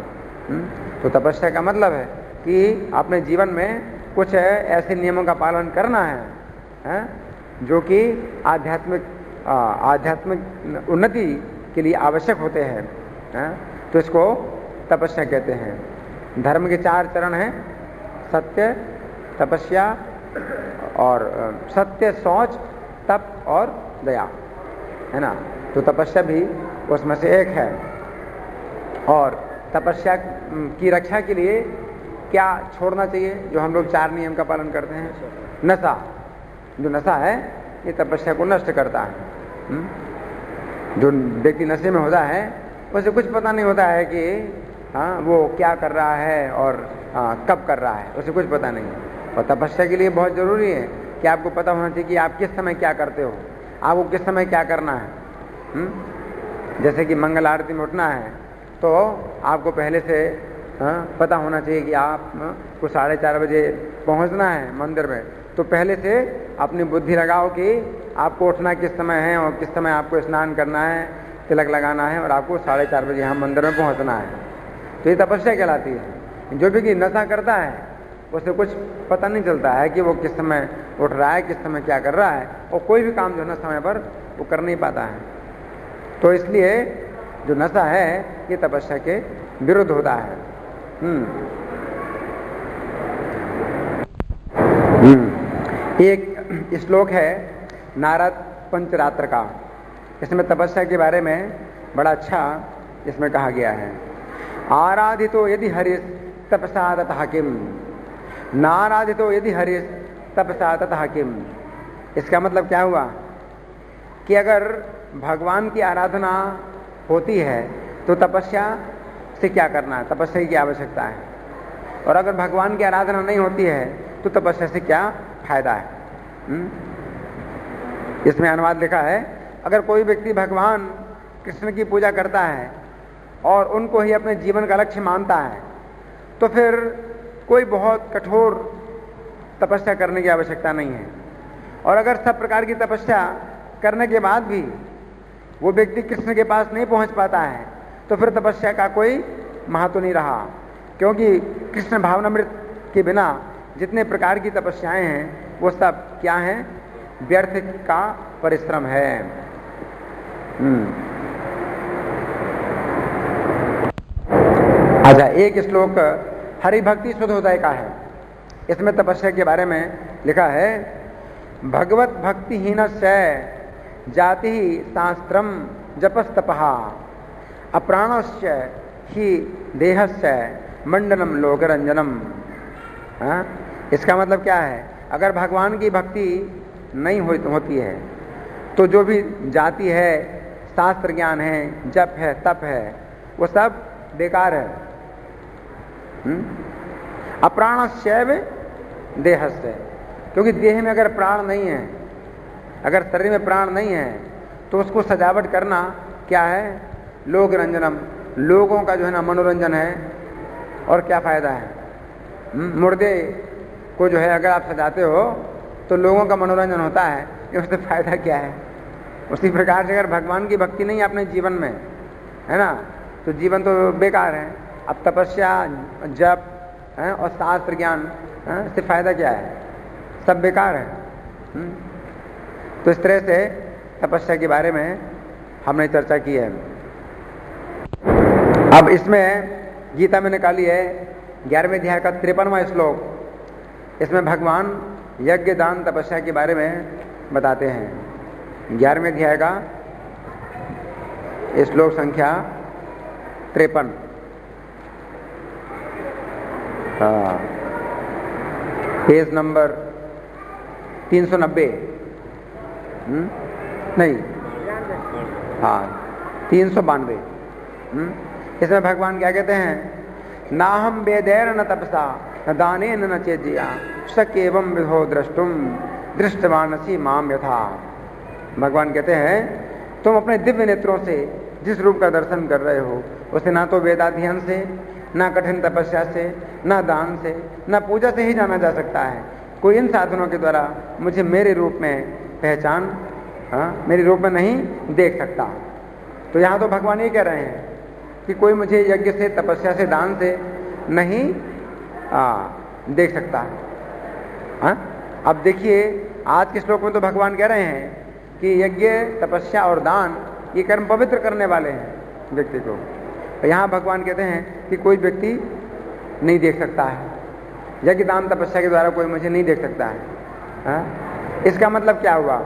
तो तपस्या का मतलब है कि अपने जीवन में कुछ ऐसे नियमों का पालन करना है जो कि आध्यात्मिक उन्नति के लिए आवश्यक होते हैं। तो इसको तपस्या कहते हैं। धर्म के 4 चरण हैं, सत्य, तपस्या और सत्य, शौच, तप और दया, है ना। तो तपस्या भी उसमें से एक है। और तपस्या की रक्षा के लिए क्या छोड़ना चाहिए जो हम लोग 4 नियम का पालन करते हैं? नशा। जो नशा है ये तपस्या को नष्ट करता है। जो व्यक्ति नशे में होता है उसे कुछ पता नहीं होता है कि वो क्या कर रहा है और कब कर रहा है, उसे कुछ पता नहीं। और तपस्या के लिए बहुत जरूरी है कि आपको पता होना चाहिए कि आप किस समय क्या करते हो, आपको किस समय क्या करना है। जैसे कि मंगल आरती में उठना है तो आपको पहले से पता होना चाहिए कि आप को 4:30 बजे पहुंचना है मंदिर में, तो पहले से अपनी बुद्धि लगाओ कि आपको उठना किस समय है और किस समय आपको स्नान करना है, तिलक लगाना है और आपको 4:30 बजे यहाँ मंदिर में पहुंचना है। तो ये तपस्या कहलाती है। जो भी नशा करता है उसे कुछ पता नहीं चलता है कि वो किस समय उठ रहा है, किस समय क्या कर रहा है, और कोई भी काम जो है ना समय पर वो कर नहीं पाता है। तो इसलिए जो नशा है ये तपस्या के विरुद्ध होता है। एक श्लोक है नारद पंचरात्र का, इसमें तपस्या के बारे में बड़ा अच्छा इसमें कहा गया है। आराधितो यदि हरिस तपसा ततः किम, नाराधितो यदि हरिस तपसा ततः किम। इसका मतलब क्या हुआ कि अगर भगवान की आराधना होती है तो तपस्या से क्या करना है, तपस्या की आवश्यकता है। और अगर भगवान की आराधना नहीं होती है तो तपस्या से क्या फायदा है। इसमें अनुवाद लिखा है, अगर कोई व्यक्ति भगवान कृष्ण की पूजा करता है और उनको ही अपने जीवन का लक्ष्य मानता है तो फिर कोई बहुत कठोर तपस्या करने की आवश्यकता नहीं है। और अगर सब प्रकार की तपस्या करने के बाद भी वो व्यक्ति कृष्ण के पास नहीं पहुंच पाता है तो फिर तपस्या का कोई महत्व नहीं रहा, क्योंकि कृष्ण भावनामृत के बिना जितने प्रकार की तपस्याएं हैं वो सब क्या हैं, व्यर्थ का परिश्रम है। अच्छा, एक श्लोक हरि भक्ति शुद्धोदय का है। इसमें तपस्या के बारे में लिखा है, भगवत भक्तिहीनस्य जाति शास्त्रम जपस्तपः अप्राणस्य ही देहस्य मंडलम लोकरंजनम। इसका मतलब क्या है, अगर भगवान की भक्ति नहीं होती है तो जो भी जाति है, शास्त्र ज्ञान है, जप है, तप है, वो सब बेकार है। अप्राणस्यैव देहस्य, क्योंकि देह में अगर प्राण नहीं है, अगर शरीर में प्राण नहीं है तो उसको सजावट करना क्या है, लोक रंजनम, लोगों का जो है ना मनोरंजन है। और क्या फायदा है, मुर्दे को जो है अगर आप सजाते हो तो लोगों का मनोरंजन होता है, उससे फायदा क्या है। उसी प्रकार से अगर भगवान की भक्ति नहीं है अपने जीवन में, है ना, तो जीवन तो बेकार है। अब तपस्या, जप और शास्त्र ज्ञान से फायदा क्या है, सब बेकार है। तो इस तरह से तपस्या के बारे में हमने चर्चा की है। अब इसमें गीता में निकाली है 11वें अध्याय का 53वां श्लोक। इसमें भगवान यज्ञ, दान, तपस्या के बारे में बताते हैं। 11वें अध्याय का श्लोक संख्या 53। पेज नंबर 390, नहीं, 392। इसमें भगवान क्या कहते हैं, ना हम वेदैर न तपसा न दानेन न चेज्या शक्य एवं विधो द्रष्टुम दृष्टवानसी माम यथा। भगवान कहते हैं तुम अपने दिव्य नेत्रों से जिस रूप का दर्शन कर रहे हो उसे ना तो वेदाध्ययन से, ना कठिन तपस्या से, ना दान से, ना पूजा से ही जाना जा सकता है। कोई इन साधनों के द्वारा मुझे मेरे रूप में पहचान, मेरे रूप में नहीं देख सकता। तो यहाँ तो भगवान ये कह रहे हैं कि कोई मुझे यज्ञ से, तपस्या से, दान से नहीं देख सकता। अब देखिए आज के श्लोक में तो भगवान कह रहे हैं कि यज्ञ, तपस्या और दान ये कर्म पवित्र करने वाले हैं व्यक्ति को। यहाँ भगवान कहते हैं कि कोई व्यक्ति नहीं देख सकता है, यज्ञ, दान, तपस्या के द्वारा कोई मुझे नहीं देख सकता है। इसका मतलब क्या हुआ,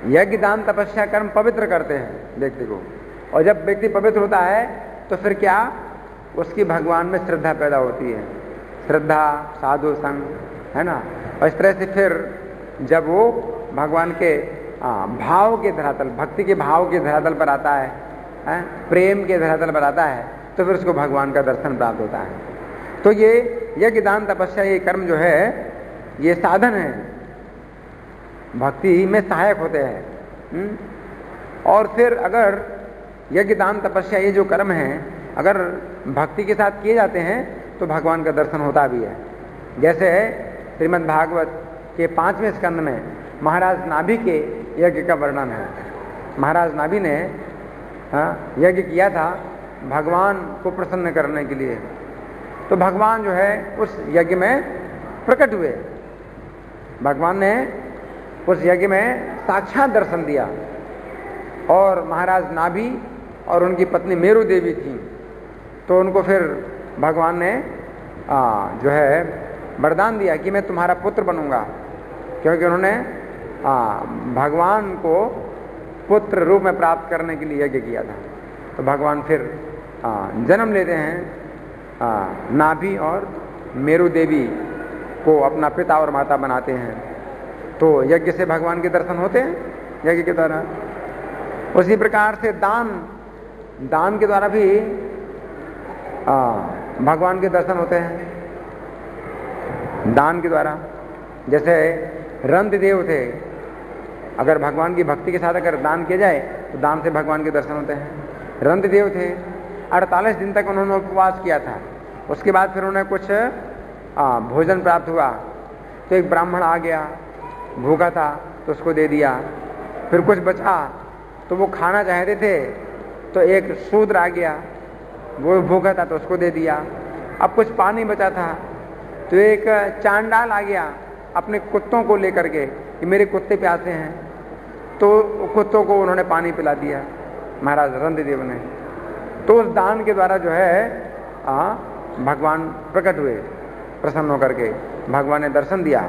यज्ञ, दान, तपस्या कर्म पवित्र करते हैं व्यक्ति को, और जब व्यक्ति पवित्र होता है तो फिर क्या, उसकी भगवान में श्रद्धा पैदा होती है, श्रद्धा, साधु संग, है ना। और इस तरह से फिर जब वो भगवान के भाव के धरातल, भक्ति के भाव के धरातल पर आता है, प्रेम के धरातल पर आता है, तो फिर उसको भगवान का दर्शन प्राप्त होता है। तो ये यज्ञ दान तपस्या, ये कर्म जो है, ये साधन है, भक्ति में सहायक होते हैं। और फिर अगर यज्ञ दान तपस्या ये जो कर्म है अगर भक्ति के साथ किए जाते हैं तो भगवान का दर्शन होता भी है। जैसे श्रीमद् भागवत के 5वें स्कंद में महाराज नाभि के यज्ञ का वर्णन है। महाराज नाभि ने यज्ञ किया था भगवान को प्रसन्न करने के लिए, तो भगवान जो है उस यज्ञ में प्रकट हुए। भगवान ने उस यज्ञ में साक्षात दर्शन दिया। और महाराज नाभि और उनकी पत्नी मेरु देवी थी, तो उनको फिर भगवान ने जो है वरदान दिया कि मैं तुम्हारा पुत्र बनूंगा, क्योंकि उन्होंने भगवान को पुत्र रूप में प्राप्त करने के लिए यज्ञ किया था। तो भगवान फिर जन्म लेते हैं, नाभि और मेरु देवी को अपना पिता और माता बनाते हैं। तो यज्ञ से भगवान के दर्शन होते हैं, यज्ञ के द्वारा। उसी प्रकार से दान के द्वारा भी भगवान के दर्शन होते हैं। दान के द्वारा, जैसे रंतदेव थे, अगर भगवान की भक्ति के साथ अगर दान किया जाए तो दान से भगवान के दर्शन होते हैं। रंतदेव थे, 48 दिन तक उन्होंने उपवास किया था। उसके बाद फिर उन्हें कुछ भोजन प्राप्त हुआ, तो एक ब्राह्मण आ गया, भूखा था तो उसको दे दिया। फिर कुछ बचा तो वो खाना चाहते थे, तो एक शूद्र आ गया, वो भूखा था तो उसको दे दिया। अब कुछ पानी बचा था तो एक चांडाल आ गया अपने कुत्तों को लेकर के कि मेरे कुत्ते प्यासे हैं, तो कुत्तों को उन्होंने पानी पिला दिया महाराज रंतदेव ने। तो उस दान के द्वारा जो है भगवान प्रकट हुए, प्रसन्न होकर के भगवान ने दर्शन दिया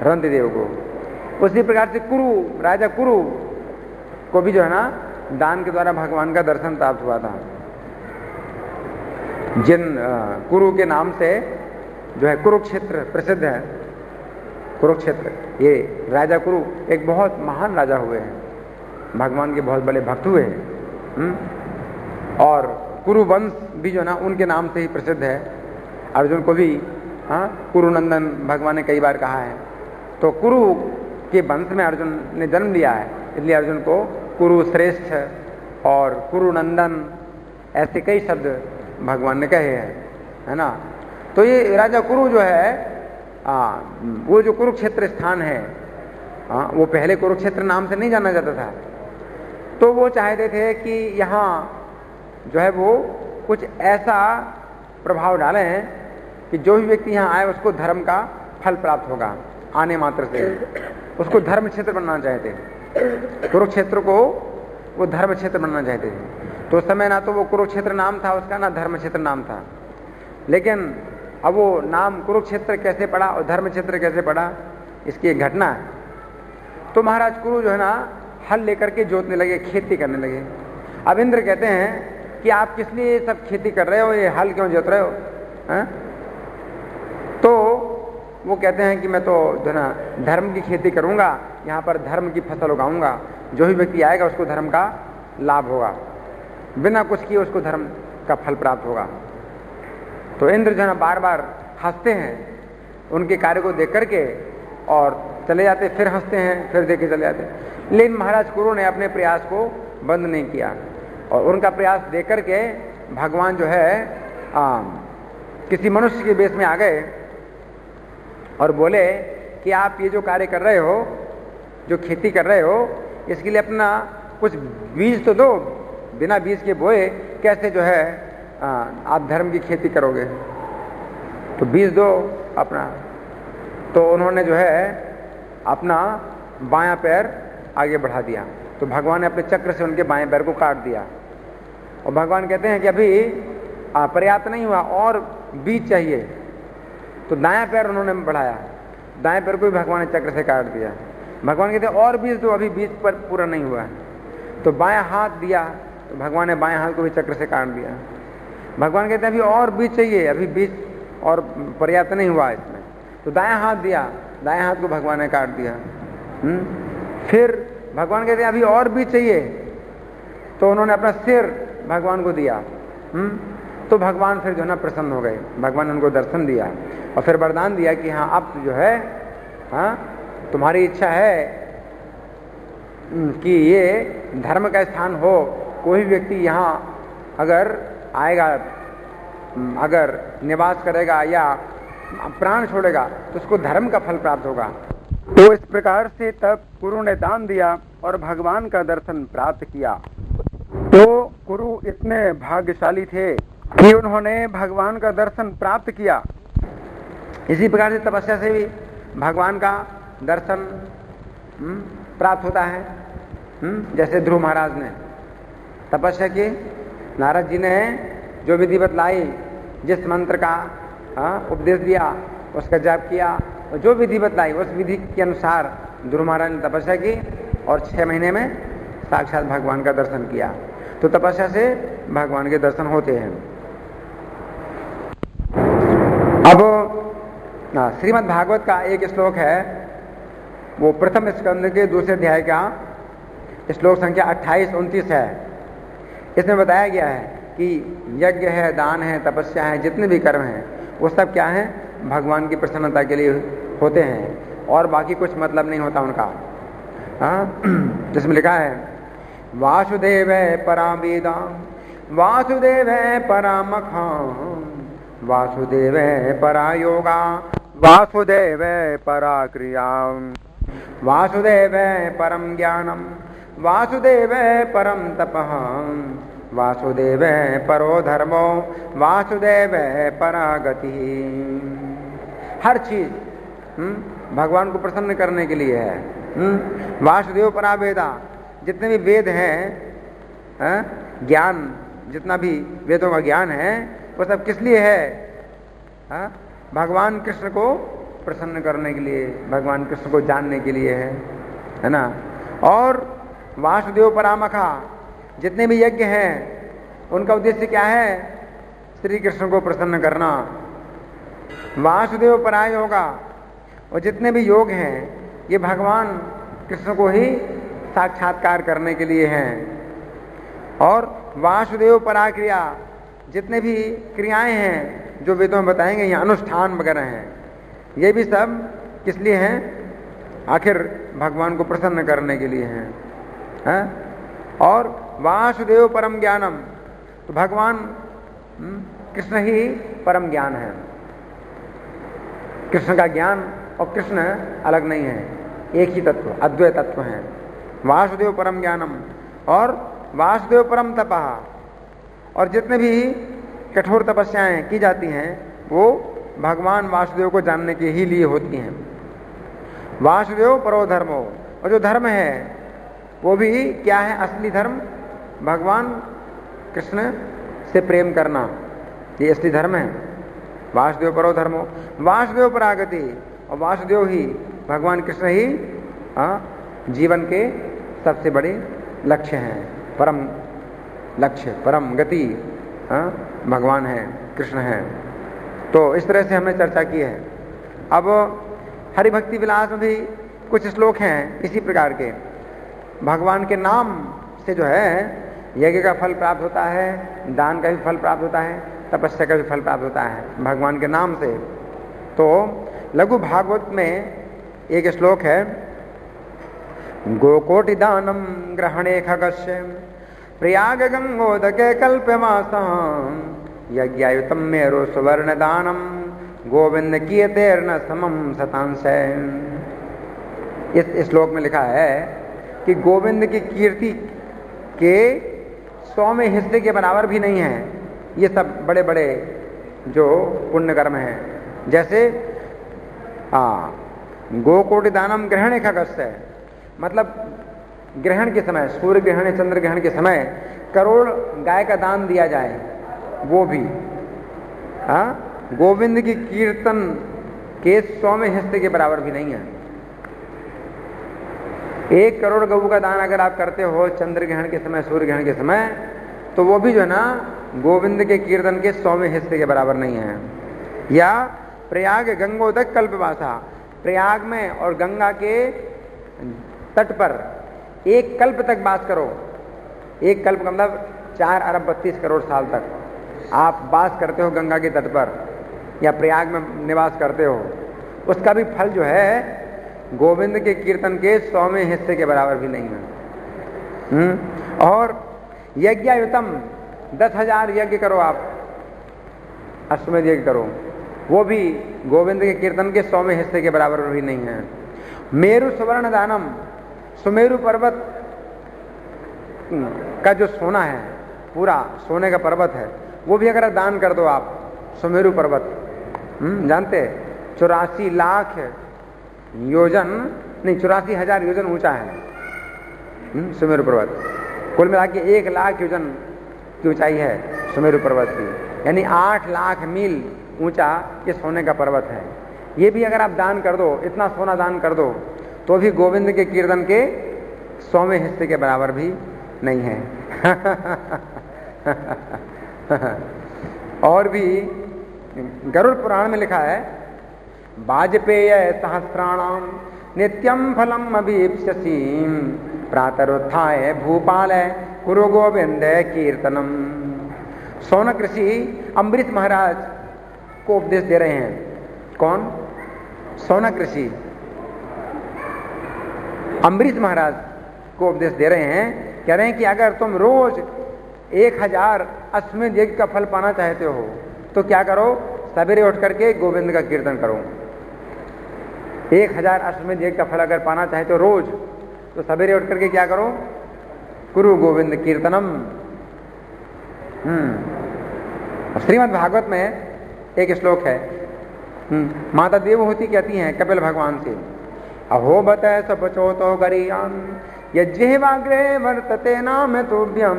रंतदेव को। उसी प्रकार से राजा कुरु को भी जो है ना दान के द्वारा भगवान का दर्शन प्राप्त हुआ था। जिन कुरु के नाम से जो है कुरुक्षेत्र प्रसिद्ध है, कुरुक्षेत्र, ये राजा कुरु एक बहुत महान राजा हुए हैं, भगवान के बहुत बड़े भक्त हुए हैं। और कुरु वंश भी जो ना उनके नाम से ही प्रसिद्ध है। अर्जुन को भी कुरुनंदन भगवान ने कई बार कहा है। तो कुरु के वंश में अर्जुन ने जन्म लिया है, इसलिए अर्जुन को कुरु श्रेष्ठ और कुरुनंदन ऐसे कई शब्द भगवान ने कहे हैं, है ना। तो ये राजा कुरु जो है वो जो कुरुक्षेत्र स्थान है, वो पहले कुरुक्षेत्र नाम से नहीं जाना जाता था। तो वो चाहते थे कि यहाँ जो है वो कुछ ऐसा प्रभाव डालें कि जो भी व्यक्ति यहाँ आए उसको धर्म का फल प्राप्त होगा आने मात्र से। उसको धर्म क्षेत्र बनना चाहते थे, कुरुक्षेत्र को वो धर्म क्षेत्र बनना चाहते थे। तो उस समय ना तो वो कुरुक्षेत्र नाम था उसका, ना धर्म क्षेत्र नाम था। लेकिन अब वो नाम कुरुक्षेत्र कैसे पड़ा और धर्म क्षेत्र कैसे पड़ा, इसकी एक घटना है। तो महाराज कुरु जो है ना हल लेकर के जोतने लगे, खेती करने लगे। अब इंद्र कहते हैं कि आप किस लिए सब खेती कर रहे हो, ये हल क्यों जोत रहे हो, है? तो वो कहते हैं कि मैं तो जो है ना धर्म की खेती करूंगा, यहाँ पर धर्म की फसल उगाऊंगा, जो भी व्यक्ति आएगा उसको धर्म का लाभ होगा, बिना कुछ किए उसको धर्म का फल प्राप्त होगा। तो इंद्र जो है ना बार बार हंसते हैं उनके कार्य को देख करके और चले जाते, फिर हंसते हैं, फिर देख के चले जाते। लेकिन महाराज कुरु ने अपने प्रयास को बंद नहीं किया और उनका प्रयास देख करके भगवान जो है किसी मनुष्य के वेश में आ गए और बोले कि आप ये जो कार्य कर रहे हो, जो खेती कर रहे हो, इसके लिए अपना कुछ बीज तो दो, बिना बीज के बोए कैसे जो है आप धर्म की खेती करोगे, तो बीज दो अपना। तो उन्होंने जो है अपना बायां पैर आगे बढ़ा दिया, तो भगवान ने अपने चक्र से उनके बाएं पैर को काट दिया। और भगवान कहते हैं कि अभी पर्याप्त नहीं हुआ, और बीज चाहिए। तो दायां पैर उन्होंने बढ़ाया, दाएं पैर को भी भगवान ने चक्र से काट दिया। भगवान कहते हैं और बीज दो, अभी बीज पर पूरा नहीं हुआ है। तो बायां हाथ दिया, तो भगवान ने बाएं हाथ को भी चक्र से काट दिया। भगवान कहते हैं अभी और बीज चाहिए, अभी बीज और पर्याप्त नहीं हुआ इसमें। तो दायां हाथ दिया, दाएं हाथ को भगवान ने काट दिया। फिर भगवान कहते हैं अभी और बीज चाहिए, तो उन्होंने अपना सिर भगवान को दिया। तो भगवान फिर जो है ना प्रसन्न हो गए, भगवान ने उनको दर्शन दिया और फिर वरदान दिया कि हाँ अब जो है, हाँ तुम्हारी इच्छा है कि ये धर्म का स्थान हो, कोई व्यक्ति यहाँ अगर आएगा, अगर निवास करेगा या प्राण छोड़ेगा तो उसको धर्म का फल प्राप्त होगा। तो इस प्रकार से तब कुरु ने दान दिया और भगवान का दर्शन प्राप्त किया। तो कुरु इतने भाग्यशाली थे कि उन्होंने भगवान का दर्शन प्राप्त किया। इसी प्रकार से तपस्या से भी भगवान का दर्शन प्राप्त होता है। जैसे ध्रुव महाराज ने तपस्या की, नारद जी ने जो विधि बतलाई, जिस मंत्र का उपदेश दिया उसका जाप किया, और जो विधि बतलाई उस विधि के अनुसार ध्रुव महाराज ने तपस्या की और 6 महीने में साक्षात भगवान का दर्शन किया। तो तपस्या से भगवान के दर्शन होते हैं। अब श्रीमद् भागवत का एक श्लोक है, वो प्रथम स्कंद के 2 अध्याय का श्लोक संख्या 28-29 है। इसमें बताया गया है कि यज्ञ है, दान है, तपस्या है, जितने भी कर्म हैं वो सब क्या है, भगवान की प्रसन्नता के लिए होते हैं और बाकी कुछ मतलब नहीं होता उनका। जिसमें लिखा है वासुदेव परा वेदा वासुदेव परामखा वासुदेव परा योगा वासुदेव परा क्रिया वासुदेव परम ज्ञानम वासुदेव परम तपः वासुदेव परो धर्मो वासुदेव परा गति। हर चीज भगवान को प्रसन्न करने के लिए है। वासुदेव परा वेदा, जितने भी वेद हैं, ज्ञान, जितना भी वेदों का ज्ञान है वो सब किस लिए है? भगवान कृष्ण को प्रसन्न करने के लिए, भगवान कृष्ण को जानने के लिए है ना। और वासुदेव परामखा, जितने भी यज्ञ हैं उनका उद्देश्य क्या है? श्री कृष्ण को प्रसन्न करना। वासुदेव पराय योगा, और जितने भी योग हैं ये भगवान कृष्ण को ही साक्षात्कार करने के लिए हैं। और वासुदेव परा क्रिया, जितने भी क्रियाएं हैं जो वेदों में बताएंगे, यहाँ अनुष्ठान वगैरह हैं, ये भी सब किस लिए हैं? आखिर भगवान को प्रसन्न करने के लिए हैं। और वासुदेव परम ज्ञानम, तो भगवान कृष्ण ही परम ज्ञान है। कृष्ण का ज्ञान और कृष्ण अलग नहीं है, एक ही तत्व, अद्वैत तत्व है। वासुदेव परम ज्ञानम और वासुदेव परम तपः, और जितने भी कठोर तपस्याएं की जाती हैं वो भगवान वासुदेव को जानने के ही लिए होती हैं। वासुदेव परो धर्मो, और जो धर्म है वो भी क्या है? असली धर्म भगवान कृष्ण से प्रेम करना, ये असली धर्म है। वासुदेव परो धर्मो वासुदेव परागति, और वासुदेव ही, भगवान कृष्ण ही जीवन के सबसे बड़े लक्ष्य हैं, परम लक्ष्य, परम गति भगवान है, कृष्ण है। तो इस तरह से हमने चर्चा की है। अब हरिभक्ति विलास में भी कुछ श्लोक हैं इसी प्रकार के। भगवान के नाम से जो है यज्ञ का फल प्राप्त होता है, दान का भी फल प्राप्त होता है, तपस्या का भी फल प्राप्त होता है भगवान के नाम से। तो लघु भागवत में एक श्लोक है, गोकोटि दानम ग्रहणे खगस्य प्रयाग गंगोदके कल्पवासं यज्ञायुतम मेरो सुवर्ण दानम गोविंद कीर्तेर्न समम शतांशे। इस श्लोक में लिखा है कि गोविंद की कीर्ति के 100वें हिस्से के बराबर भी नहीं है ये सब बड़े बड़े जो पुण्य कर्म हैं। जैसे गोकोटि दानम ग्रहण खगस्य, मतलब ग्रहण के समय, सूर्य ग्रहण, चंद्र ग्रहण के समय करोड़ गाय का दान दिया जाए, वो भी गोविंद की कीर्तन के 100वें हिस्से के बराबर भी नहीं है। 1 करोड़ गऊ का दान अगर आप करते हो चंद्र ग्रहण के समय, सूर्य ग्रहण के समय, तो वो भी जो है ना गोविंद के कीर्तन के 100वें हिस्से के बराबर नहीं है। या प्रयाग गंगोदक कल्पवासा, प्रयाग में और गंगा के तट पर 1 कल्प तक वास करो। 1 कल्प का मतलब 4 अरब 32 करोड़ साल तक आप वास करते हो गंगा के तट पर या प्रयाग में निवास करते हो, उसका भी फल जो है गोविंद के कीर्तन के 100वें हिस्से के बराबर भी नहीं है। और यज्ञायुतम 10,000 यज्ञ करो आप, अश्वमेध यज्ञ करो, वो भी गोविंद के कीर्तन के 100वें हिस्से के बराबर भी नहीं है। मेरु सुवर्ण दानम, सुमेरु पर्वत का जो सोना है, पूरा सोने का पर्वत है, वो भी अगर दान कर दो आप, सुमेरु पर्वत जानते 84 लाख योजन नहीं 84,000 योजन ऊंचा है सुमेरु पर्वत। कुल मिला के 1 लाख योजन की ऊंचाई है सुमेरु पर्वत की, यानी 8 लाख मील ऊंचा ये सोने का पर्वत है। ये भी अगर आप दान कर दो, इतना सोना दान कर दो, तो भी गोविंद के कीर्तन के 100वें हिस्से के बराबर भी नहीं है। और भी गरुड़ पुराण में लिखा है, वाजपेय सहस्राणाम नित्यम फलम अभीप्स्यसि प्रातरुत्थाय भूपाल कुरु गोविंद कीर्तनम। शौनक ऋषि अम्बरीश महाराज को उपदेश दे रहे हैं। कौन? शौनक ऋषि अम्बरीश महाराज को उपदेश दे रहे हैं, कह रहे हैं कि अगर तुम रोज 1000 अश्वमेध यज्ञ का फल पाना चाहते हो तो क्या करो, सवेरे उठ करके गोविंद का कीर्तन करो। 1000 अश्वमेध यज्ञ का फल अगर पाना चाहते हो रोज, तो सवेरे उठ करके क्या करो, कुरु गोविंद कीर्तनम। श्रीमद् भागवत में एक श्लोक है, माता देवहूति कहती हैं कपिल भगवान से, अहो बत सपचो तो गरियान यज्जिह्वाग्रे वर्तते नाम तुभ्यम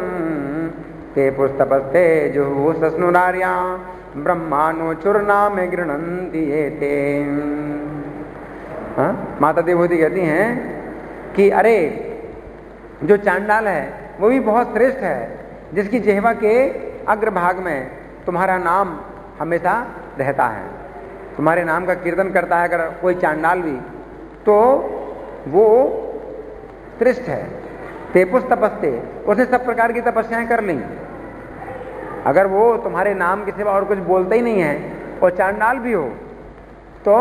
ते पुस्तपस्ते जो सस्नुरार्या ब्रह्मानो चुरनाम गृणन्ति एते। माता देवहूति कहती हैं कि अरे जो चांडाल है वो भी बहुत श्रेष्ठ है, जिसकी जिह्वा के अग्रभाग में तुम्हारा नाम हमेशा रहता है, तुम्हारे नाम का कीर्तन करता है अगर कोई चांडाल भी, तो वो श्रेष्ठ है। तेपुस तपस्ते, उसने सब प्रकार की तपस्याएं कर ली। अगर वो तुम्हारे नाम के सिवा और कुछ बोलता ही नहीं है और चांडाल भी हो, तो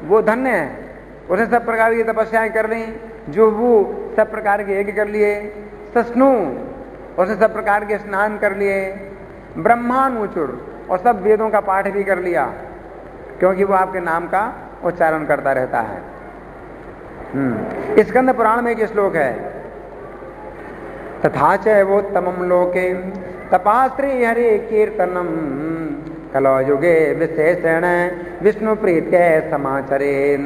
वो धन्य है, उसने सब प्रकार की तपस्याएं कर ली। जो वो सब प्रकार के यज्ञ कर लिए। सस्नु, उसने सब प्रकार के स्नान कर लिए। ब्रह्मानुचुर, और सब वेदों का पाठ भी कर लिया, क्योंकि वो आपके नाम का उच्चारण करता रहता है। स्कंद पुराण में एक श्लोक है, तथा च वोत्तमं लोके तपास्त्री हरे कीर्तनम कलो युगे विशेषण विष्णु प्रीत्य समाचरेन।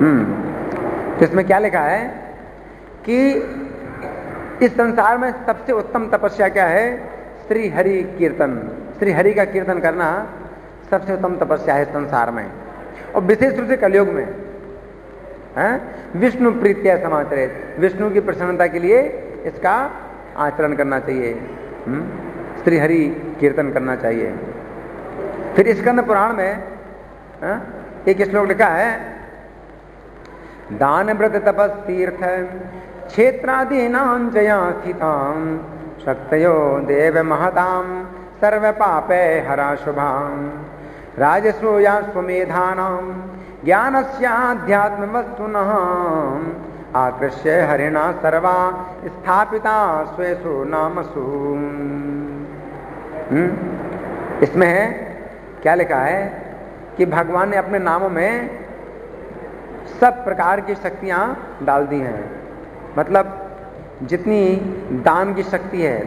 तो इसमें क्या लिखा है कि इस संसार में सबसे उत्तम तपस्या क्या है? श्री हरि कीर्तन, श्री हरि का कीर्तन करना सबसे उत्तम तपस्या है संसार में, और विशेष रूप से कलयुग में है। विष्णु प्रीत्या समाचरित, विष्णु की प्रसन्नता के लिए इसका आचरण करना चाहिए, श्री हरि कीर्तन करना चाहिए। फिर स्कंद पुराण में एक श्लोक लिखा है, दान व्रत तपस तीर्थ क्षेत्रादीनां जया स्थितां शक्तयो देव महतां सर्व पापे हरा शुभां राजसूया स्वमेधानां ज्ञानस्याध्यात्म वस्तुनः आकृष्य हरिणा सर्वा स्थापिता स्वेषु नामसु। इसमें क्या लिखा है कि भगवान ने अपने नामों में सब प्रकार की शक्तियां डाल दी हैं। मतलब जितनी दान की शक्ति है,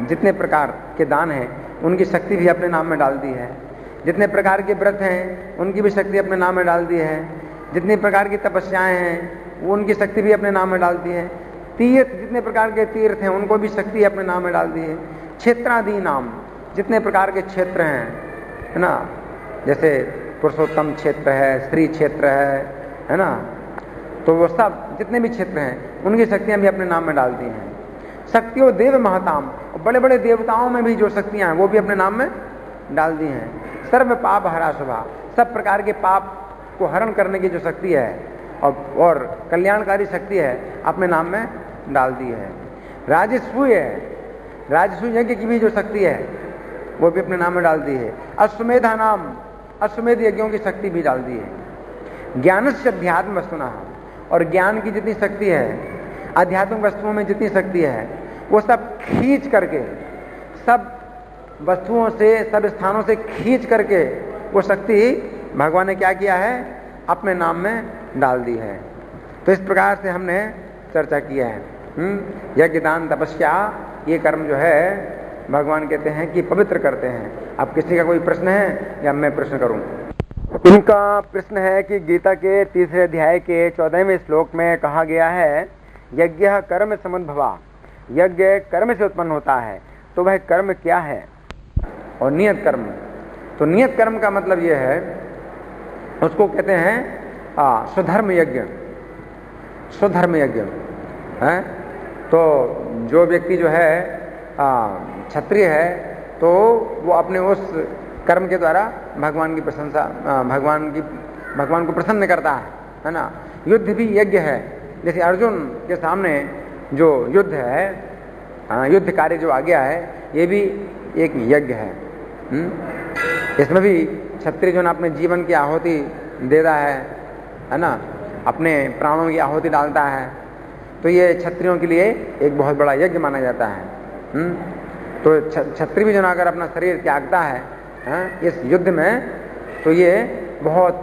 जितने प्रकार के दान हैं उनकी शक्ति भी अपने नाम में डाल दी है। जितने प्रकार के व्रत हैं उनकी भी शक्ति अपने नाम में डाल दी है। जितनी प्रकार की तपस्याएं हैं वो उनकी शक्ति भी अपने नाम में डाल दी है। तीर्थ, जितने प्रकार के तीर्थ हैं उनको भी शक्ति अपने नाम में डाल दी है। क्षेत्रादि नाम, जितने प्रकार के क्षेत्र हैं, है ना, जैसे पुरुषोत्तम क्षेत्र है, स्त्री क्षेत्र है ना, तो वो सब जितने भी क्षेत्र हैं उनकी शक्तियां भी अपने नाम में डाल दी हैं। शक्तियों देव महताम, बड़े बड़े देवताओं में भी जो शक्तियां हैं वो भी अपने नाम में डाल दी हैं। सर्व पाप हरा शुभा, सब प्रकार के पाप को हरण करने की जो शक्ति है और कल्याणकारी शक्ति है अपने नाम में डाल दी है। राजसूय है, राजसूय यज्ञ की भी जो शक्ति है वो भी अपने नाम में डाल दी है। अश्वमेधा नाम, अश्वमेध यज्ञों की शक्ति भी डाल दी है। ज्ञानस्य अध्यात्म वस्तुना, और ज्ञान की जितनी शक्ति है, आध्यात्मिक वस्तुओं में जितनी शक्ति है, वो सब खींच करके, सब वस्तुओं से, सब स्थानों से खींच करके वो शक्ति भगवान ने क्या किया है, अपने नाम में डाल दी है। तो इस प्रकार से हमने चर्चा किया है। यज्ञ दान तपस्या ये कर्म जो है भगवान कहते हैं कि पवित्र करते हैं। अब किसी का कोई प्रश्न है या मैं प्रश्न करूं? इनका प्रश्न है कि गीता के 3 अध्याय के 14वें श्लोक में कहा गया है, यज्ञ कर्म समुद्भवा, यज्ञ कर्म से उत्पन्न होता है, तो वह कर्म क्या है? और नियत कर्म, तो नियत कर्म का मतलब यह है, उसको कहते हैं स्वधर्म यज्ञ। स्वधर्म यज्ञ है, तो जो व्यक्ति जो है क्षत्रिय है तो वो अपने उस कर्म के द्वारा भगवान की प्रशंसा, भगवान को प्रसन्न करता है ना। युद्ध भी यज्ञ है, जैसे अर्जुन के सामने जो युद्ध है, युद्ध कार्य जो आ गया है, ये भी एक यज्ञ है। इसमें भी क्षत्रिय जो ना अपने जीवन की आहुति देता है ना, अपने प्राणों की आहुति डालता है, तो ये क्षत्रियों के लिए एक बहुत बड़ा यज्ञ माना जाता है। तो क्षत्रिय भी जो ना अगर अपना शरीर त्यागता है इस युद्ध में, तो ये बहुत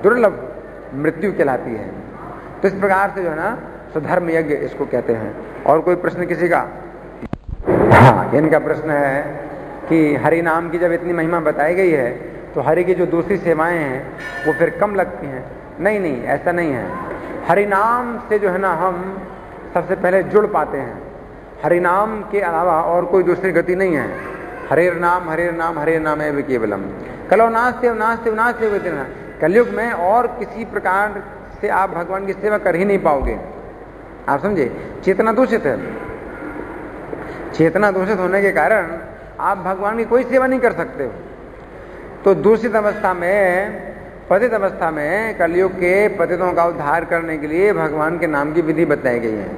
दुर्लभ मृत्यु कहलाती है। तो इस प्रकार से जो है ना स्वधर्म यज्ञ इसको कहते हैं। और कोई प्रश्न किसी का? हाँ, इनका प्रश्न है कि हरि नाम की जब इतनी महिमा बताई गई है तो हरि की जो दूसरी सेवाएं हैं वो फिर कम लगती हैं। नहीं नहीं, ऐसा नहीं है। हरि नाम से जो है ना हम सबसे पहले जुड़ पाते हैं। हरि नाम के अलावा और कोई दूसरी गति नहीं है। हरे नाम हरे नाम हरे नाम एव केवलम, कलो नास्ते नास्ते नास्ते विद्या। कलयुग में और किसी प्रकार से आप भगवान की सेवा कर ही नहीं पाओगे। आप समझे, चेतना दूषित है। चेतना दूषित होने के कारण आप भगवान की कोई सेवा नहीं कर सकते हो। तो दूषित अवस्था में, पतित अवस्था में, कलयुग के पतितों का उद्धार करने के लिए भगवान के नाम की विधि बताई गई है।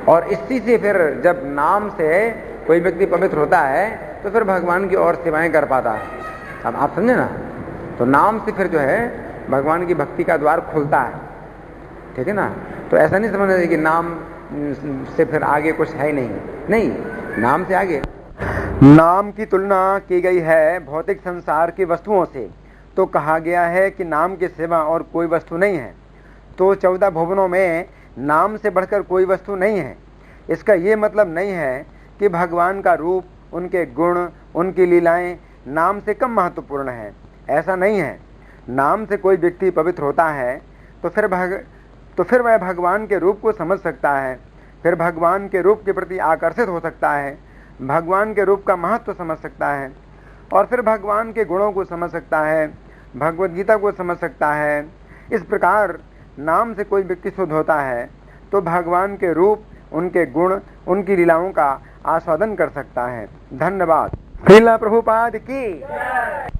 और इसी से फिर जब नाम से कोई व्यक्ति पवित्र होता है तो फिर भगवान की और सेवाएं कर पाता है। अब आप समझे ना, तो नाम से फिर जो है भगवान की भक्ति का द्वार खुलता है। ठीक है ना। तो ऐसा नहीं समझना चाहिए कि नाम से फिर आगे कुछ है ही नहीं, नाम से आगे। नाम की तुलना की गई है भौतिक संसार की वस्तुओं से, तो कहा गया है कि नाम के सिवा और कोई वस्तु नहीं है। तो 14 भुवनों में नाम से बढ़कर कोई वस्तु नहीं है। इसका ये मतलब नहीं है कि भगवान का रूप, उनके गुण, उनकी लीलाएं नाम से कम महत्वपूर्ण है। ऐसा नहीं है। नाम से कोई व्यक्ति पवित्र होता है तो फिर वह भगवान के रूप को समझ सकता है, फिर भगवान के रूप के प्रति आकर्षित हो सकता है, भगवान के रूप का महत्व समझ सकता है, और फिर भगवान के गुणों को समझ सकता है, भगवद गीता को समझ सकता है। इस प्रकार नाम से कोई व्यक्ति शुद्ध होता है तो भगवान के रूप, उनके गुण, उनकी लीलाओं का आस्वादन कर सकता है। धन्यवाद। श्रील प्रभुपाद की।